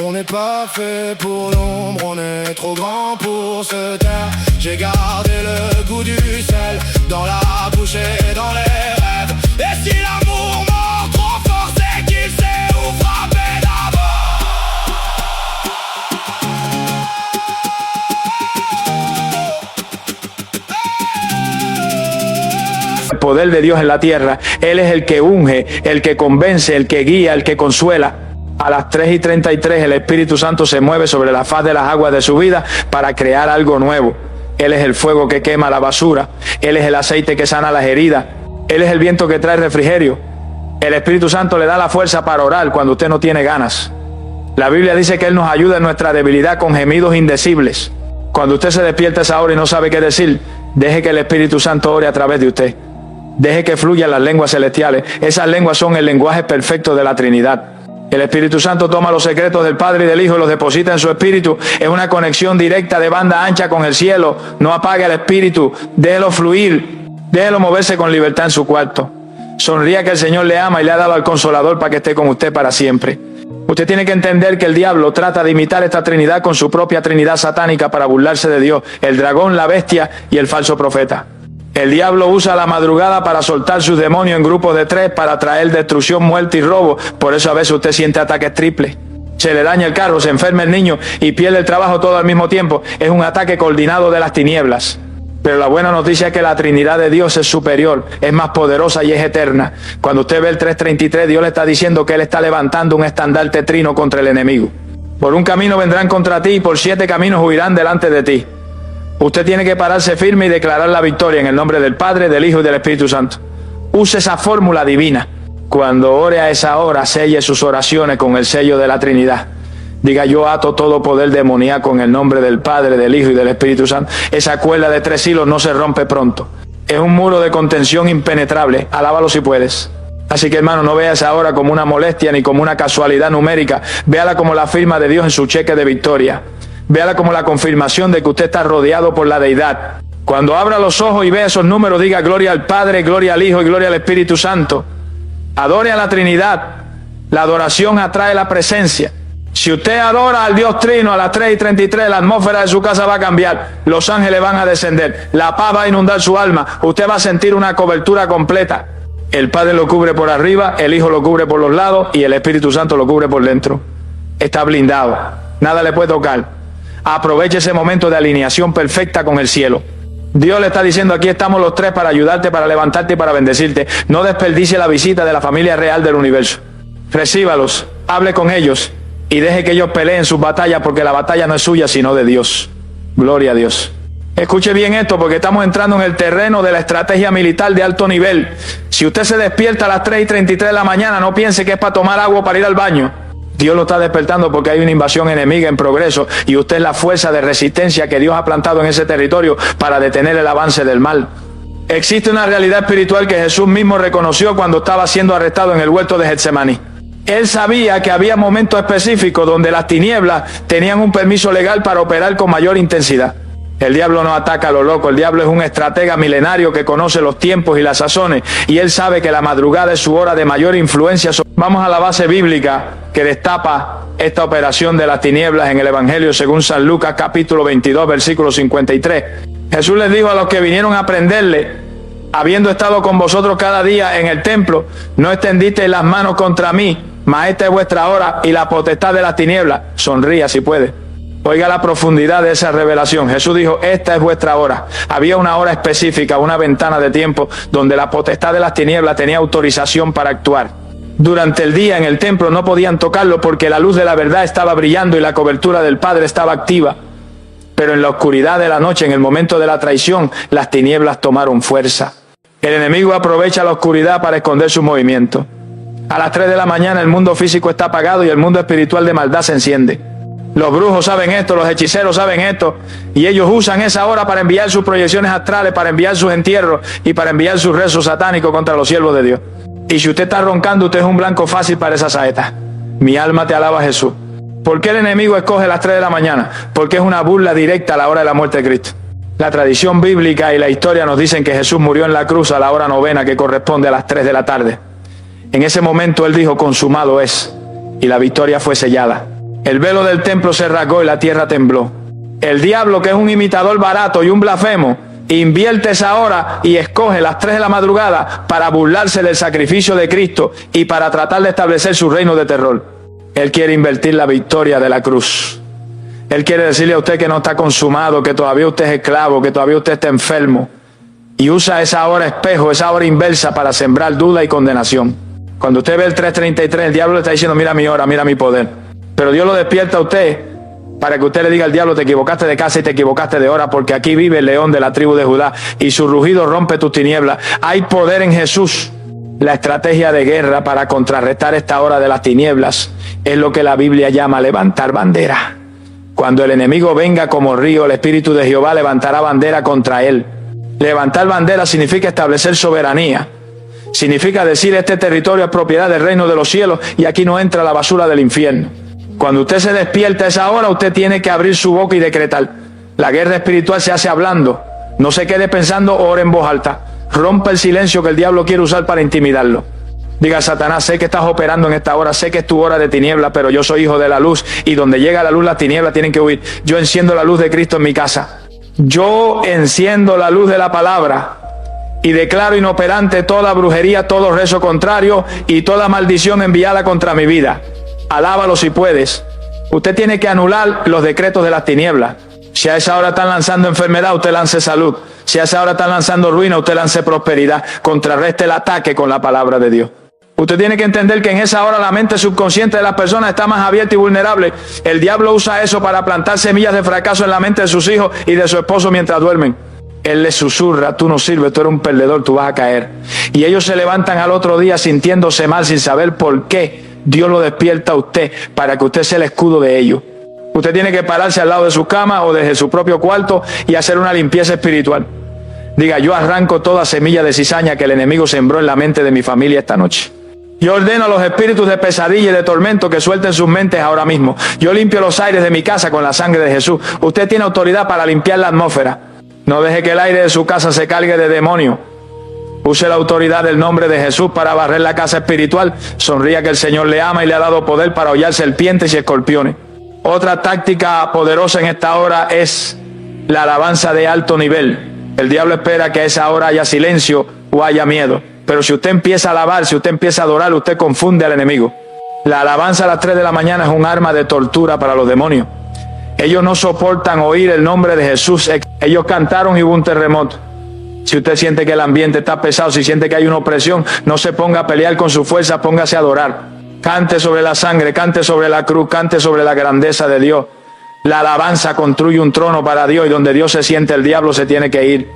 On n'est pas fait pour l'ombre, on est trop grand pour se taire. J'ai gardé le goût du sel dans la bouche et dans les rêves. Et si l'amour mord trop fort, c'est qu'il sait où frapper d'abord. El poder de Dios en la tierra. Él es el que unge, el que convence, el que guía, el que consuela. A las 3:33 el Espíritu Santo se mueve sobre la faz de las aguas de su vida para crear algo nuevo. Él es el fuego que quema la basura. Él es el aceite que sana las heridas. Él es el viento que trae refrigerio. El Espíritu Santo le da la fuerza para orar cuando usted no tiene ganas. La Biblia dice que Él nos ayuda en nuestra debilidad con gemidos indecibles. Cuando usted se despierta a esa hora y no sabe qué decir, deje que el Espíritu Santo ore a través de usted. Deje que fluyan las lenguas celestiales. Esas lenguas son el lenguaje perfecto de la Trinidad. El Espíritu Santo toma los secretos del Padre y del Hijo y los deposita en su espíritu. Es una conexión directa de banda ancha con el cielo. No apague el espíritu, déjelo fluir, déjelo moverse con libertad en su cuarto. Sonría que el Señor le ama y le ha dado al Consolador para que esté con usted para siempre. Usted tiene que entender que el diablo trata de imitar esta Trinidad con su propia Trinidad satánica para burlarse de Dios, el dragón, la bestia y el falso profeta. El diablo usa la madrugada para soltar sus demonios en grupos de 3 para traer destrucción, muerte y robo. Por eso a veces usted siente ataques triples. Se le daña el carro, se enferma el niño y pierde el trabajo todo al mismo tiempo. Es un ataque coordinado de las tinieblas. Pero la buena noticia es que la Trinidad de Dios es superior, es más poderosa y es eterna. Cuando usted ve el 3:33, Dios le está diciendo que Él está levantando un estandarte trino contra el enemigo. Por un camino vendrán contra ti y por 7 caminos huirán delante de ti. Usted tiene que pararse firme y declarar la victoria en el nombre del Padre, del Hijo y del Espíritu Santo. Use esa fórmula divina. Cuando ore a esa hora, selle sus oraciones con el sello de la Trinidad. Diga: yo ato todo poder demoníaco en el nombre del Padre, del Hijo y del Espíritu Santo. Esa cuerda de 3 hilos no se rompe pronto. Es un muro de contención impenetrable. Alábalo si puedes. Así que, hermano, no vea esa hora como una molestia ni como una casualidad numérica. Véala como la firma de Dios en su cheque de victoria. Véala como la confirmación de que usted está rodeado por la deidad. Cuando abra los ojos y vea esos números, diga: gloria al Padre, gloria al Hijo y gloria al Espíritu Santo. Adore a la Trinidad. La adoración atrae la presencia. Si usted adora al Dios Trino a las 3:33, la atmósfera de su casa va a cambiar. Los ángeles van a descender. La paz va a inundar su alma. Usted va a sentir una cobertura completa. El Padre lo cubre por arriba, el Hijo lo cubre por los lados y el Espíritu Santo lo cubre por dentro. Está blindado. Nada le puede tocar. Aproveche ese momento de alineación perfecta con el cielo. Dios le está diciendo: aquí estamos los 3 para ayudarte, para levantarte y para bendecirte. No desperdicie la visita de la familia real del universo. Recíbalos, hable con ellos y deje que ellos peleen sus batallas, porque la batalla no es suya sino de Dios. Gloria a Dios. Escuche bien esto, porque estamos entrando en el terreno de la estrategia militar de alto nivel. Si usted se despierta a las 3:33 de la mañana, no piense que es para tomar agua o para ir al baño. Dios lo está despertando porque hay una invasión enemiga en progreso y usted es la fuerza de resistencia que Dios ha plantado en ese territorio para detener el avance del mal. Existe una realidad espiritual que Jesús mismo reconoció cuando estaba siendo arrestado en el huerto de Getsemaní. Él sabía que había momentos específicos donde las tinieblas tenían un permiso legal para operar con mayor intensidad. El diablo no ataca a lo loco. El diablo es un estratega milenario que conoce los tiempos y las sazones, y él sabe que la madrugada es su hora de mayor influencia. Vamos a la base bíblica que destapa esta operación de las tinieblas en el Evangelio según San Lucas capítulo 22 versículo 53. Jesús les dijo a los que vinieron a prenderle: habiendo estado con vosotros cada día en el templo, no extendisteis las manos contra mí, mas esta es vuestra hora y la potestad de las tinieblas. Sonría si puede. Oiga la profundidad de esa revelación. Jesús dijo: esta es vuestra hora. Había una hora específica, una ventana de tiempo donde la potestad de las tinieblas tenía autorización para actuar. Durante el día en el templo no podían tocarlo porque la luz de la verdad estaba brillando y la cobertura del Padre estaba activa. Pero en la oscuridad de la noche, en el momento de la traición, las tinieblas tomaron fuerza. El enemigo aprovecha la oscuridad para esconder su movimiento. A las 3 de la mañana el mundo físico está apagado y el mundo espiritual de maldad se enciende. Los brujos saben esto, los hechiceros saben esto, y ellos usan esa hora para enviar sus proyecciones astrales, para enviar sus entierros y para enviar sus rezos satánicos contra los siervos de Dios. Y si usted está roncando, usted es un blanco fácil para esa saeta. Mi alma te alaba, Jesús. ¿Por qué el enemigo escoge las 3 de la mañana? Porque es una burla directa a la hora de la muerte de Cristo. La tradición bíblica y la historia nos dicen que Jesús murió en la cruz a la hora novena, que corresponde a las 3 de la tarde. En ese momento Él dijo: consumado es, y la victoria fue sellada. El velo del templo se rasgó y la tierra tembló. El diablo, que es un imitador barato y un blasfemo, invierte esa hora y escoge las 3 de la madrugada para burlarse del sacrificio de Cristo y para tratar de establecer su reino de terror. Él quiere invertir la victoria de la cruz. Él quiere decirle a usted que no está consumado, que todavía usted es esclavo, que todavía usted está enfermo. Y usa esa hora espejo, esa hora inversa para sembrar duda y condenación. Cuando usted ve el 3:33, el diablo le está diciendo, mira mi hora, mira mi poder. Pero Dios lo despierta a usted para que usted le diga al diablo, te equivocaste de casa y te equivocaste de hora, porque aquí vive el león de la tribu de Judá y su rugido rompe tus tinieblas. Hay poder en Jesús. La estrategia de guerra para contrarrestar esta hora de las tinieblas es lo que la Biblia llama levantar bandera. Cuando el enemigo venga como río, el Espíritu de Jehová levantará bandera contra él. Levantar bandera significa establecer soberanía. Significa decir, este territorio es propiedad del reino de los cielos y aquí no entra la basura del infierno. Cuando usted se despierta a esa hora, usted tiene que abrir su boca y decretar. La guerra espiritual se hace hablando. No se quede pensando, ore en voz alta. Rompa el silencio que el diablo quiere usar para intimidarlo. Diga, Satanás, sé que estás operando en esta hora, sé que es tu hora de tiniebla, pero yo soy hijo de la luz y donde llega la luz, las tinieblas tienen que huir. Yo enciendo la luz de Cristo en mi casa. Yo enciendo la luz de la palabra y declaro inoperante toda brujería, todo rezo contrario y toda maldición enviada contra mi vida. Alábalo si puedes. Usted tiene que anular los decretos de las tinieblas. Si a esa hora están lanzando enfermedad, usted lance salud. Si a esa hora están lanzando ruina, usted lance prosperidad. Contrarreste el ataque con la palabra de Dios. Usted tiene que entender que en esa hora la mente subconsciente de las personas está más abierta y vulnerable. El diablo usa eso para plantar semillas de fracaso en la mente de sus hijos y de su esposo mientras duermen. Él les susurra, tú no sirves, tú eres un perdedor, tú vas a caer. Y ellos se levantan al otro día sintiéndose mal, sin saber por qué. Dios lo despierta a usted para que usted sea el escudo de ellos. Usted tiene que pararse al lado de su cama o desde su propio cuarto y hacer una limpieza espiritual. Diga, yo arranco toda semilla de cizaña que el enemigo sembró en la mente de mi familia esta noche. Yo ordeno a los espíritus de pesadilla y de tormento que suelten sus mentes ahora mismo. Yo limpio los aires de mi casa con la sangre de Jesús. Usted tiene autoridad para limpiar la atmósfera. No deje que el aire de su casa se cargue de demonios. Use la autoridad del nombre de Jesús para barrer la casa espiritual. Sonría que el Señor le ama y le ha dado poder para hollar serpientes y escorpiones. Otra táctica poderosa en esta hora es la alabanza de alto nivel. El diablo espera que a esa hora haya silencio o haya miedo. Pero si usted empieza a alabar, si usted empieza a adorar, usted confunde al enemigo. La alabanza a las 3 de la mañana es un arma de tortura para los demonios. Ellos no soportan oír el nombre de Jesús. Ellos cantaron y hubo un terremoto. Si usted siente que el ambiente está pesado, si siente que hay una opresión, no se ponga a pelear con su fuerza, póngase a adorar. Cante sobre la sangre, cante sobre la cruz, cante sobre la grandeza de Dios. La alabanza construye un trono para Dios y donde Dios se siente, el diablo se tiene que ir.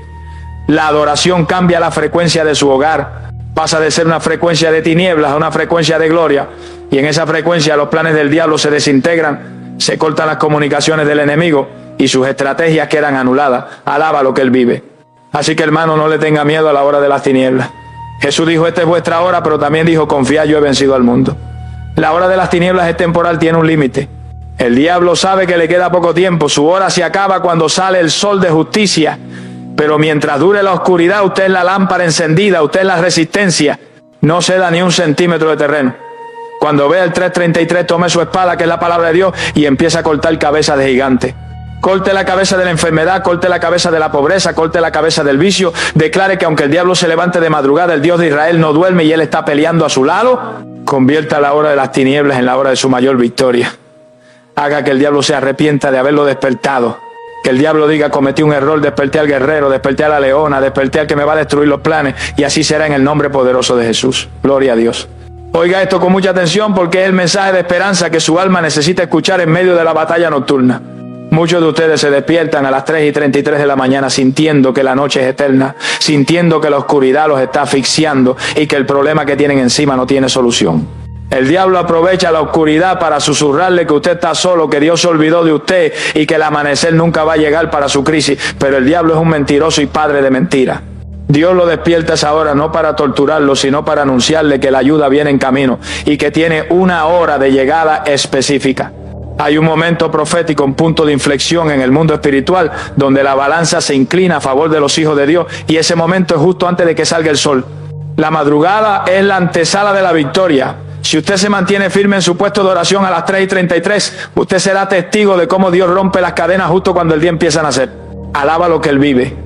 La adoración cambia la frecuencia de su hogar. Pasa de ser una frecuencia de tinieblas a una frecuencia de gloria. Y en esa frecuencia los planes del diablo se desintegran, se cortan las comunicaciones del enemigo y sus estrategias quedan anuladas. Alaba lo que él vive. Así que, hermano, no le tenga miedo a la hora de las tinieblas. Jesús dijo, esta es vuestra hora, pero también dijo, confiad, yo he vencido al mundo. La hora de las tinieblas es temporal, tiene un límite. El diablo sabe que le queda poco tiempo. Su hora se acaba cuando sale el sol de justicia. Pero mientras dure la oscuridad, usted es la lámpara encendida, usted es la resistencia. No ceda ni un centímetro de terreno. Cuando vea el 3:33, tome su espada, que es la palabra de Dios, y empieza a cortar cabezas de gigantes. Corte la cabeza de la enfermedad, corte la cabeza de la pobreza, corte la cabeza del vicio. Declare que aunque el diablo se levante de madrugada, el Dios de Israel no duerme y él está peleando a su lado. Convierta la hora de las tinieblas en la hora de su mayor victoria. Haga que el diablo se arrepienta de haberlo despertado. Que el diablo diga, cometí un error, desperté al guerrero, desperté a la leona, desperté al que me va a destruir los planes. Y así será en el nombre poderoso de Jesús. Gloria a Dios. Oiga esto con mucha atención porque es el mensaje de esperanza que su alma necesita escuchar en medio de la batalla nocturna. Muchos de ustedes se despiertan a las 3:33 de la mañana sintiendo que la noche es eterna, sintiendo que la oscuridad los está asfixiando y que el problema que tienen encima no tiene solución. El diablo aprovecha la oscuridad para susurrarle que usted está solo, que Dios se olvidó de usted y que el amanecer nunca va a llegar para su crisis. Pero el diablo es un mentiroso y padre de mentira. Dios lo despierta a esa hora no para torturarlo, sino para anunciarle que la ayuda viene en camino y que tiene una hora de llegada específica. Hay un momento profético, un punto de inflexión en el mundo espiritual donde la balanza se inclina a favor de los hijos de Dios y ese momento es justo antes de que salga el sol. La madrugada es la antesala de la victoria. Si usted se mantiene firme en su puesto de oración a las 3:33, usted será testigo de cómo Dios rompe las cadenas justo cuando el día empieza a nacer. Alaba lo que Él vive.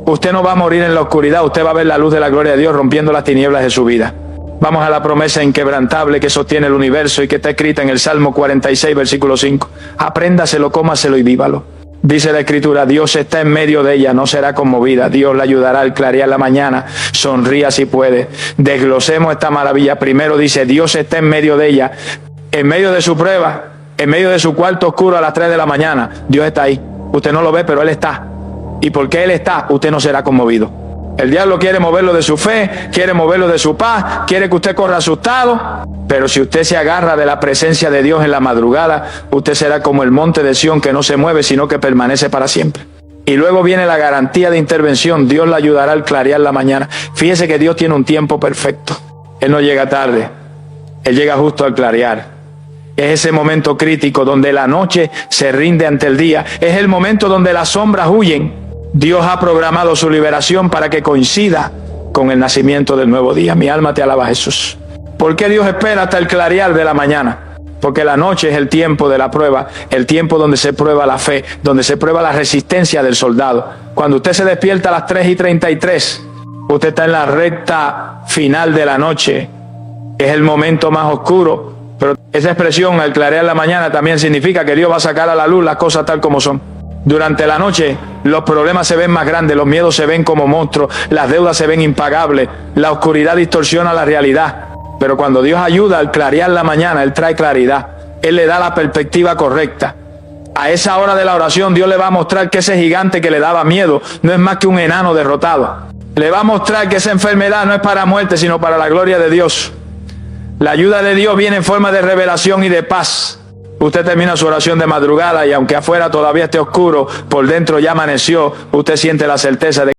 Usted no va a morir en la oscuridad, usted va a ver la luz de la gloria de Dios rompiendo las tinieblas de su vida. Vamos a la promesa inquebrantable que sostiene el universo y que está escrita en el Salmo 46, versículo 5. Apréndaselo, cómaselo y vívalo. Dice la Escritura, Dios está en medio de ella, no será conmovida. Dios la ayudará al clarear la mañana. Sonría si puede. Desglosemos esta maravilla. Primero dice, Dios está en medio de ella. En medio de su prueba, en medio de su cuarto oscuro a las 3 de la mañana, Dios está ahí. Usted no lo ve, pero Él está. Y porque Él está, usted no será conmovido. El diablo quiere moverlo de su fe, quiere moverlo de su paz, quiere que usted corra asustado. Pero si usted se agarra de la presencia de Dios en la madrugada, usted será como el monte de Sión que no se mueve, sino que permanece para siempre. Y luego viene la garantía de intervención. Dios la ayudará al clarear la mañana. Fíjese que Dios tiene un tiempo perfecto. Él no llega tarde, Él llega justo al clarear. Es ese momento crítico donde la noche se rinde ante el día. Es el momento donde las sombras huyen. Dios ha programado su liberación para que coincida con el nacimiento del nuevo día. Mi alma te alaba, Jesús. ¿Por qué Dios espera hasta el clarear de la mañana? Porque la noche es el tiempo de la prueba, el tiempo donde se prueba la fe, donde se prueba la resistencia del soldado. Cuando usted se despierta a las 3:33, usted está en la recta final de la noche. Es el momento más oscuro, pero esa expresión, al clarear la mañana, también significa que Dios va a sacar a la luz las cosas tal como son. Durante la noche los problemas se ven más grandes, los miedos se ven como monstruos, las deudas se ven impagables, la oscuridad distorsiona la realidad. Pero cuando Dios ayuda al clarear la mañana, Él trae claridad, Él le da la perspectiva correcta. A esa hora de la oración Dios le va a mostrar que ese gigante que le daba miedo no es más que un enano derrotado. Le va a mostrar que esa enfermedad no es para muerte, sino para la gloria de Dios. La ayuda de Dios viene en forma de revelación y de paz. Usted termina su oración de madrugada y aunque afuera todavía esté oscuro, por dentro ya amaneció, usted siente la certeza de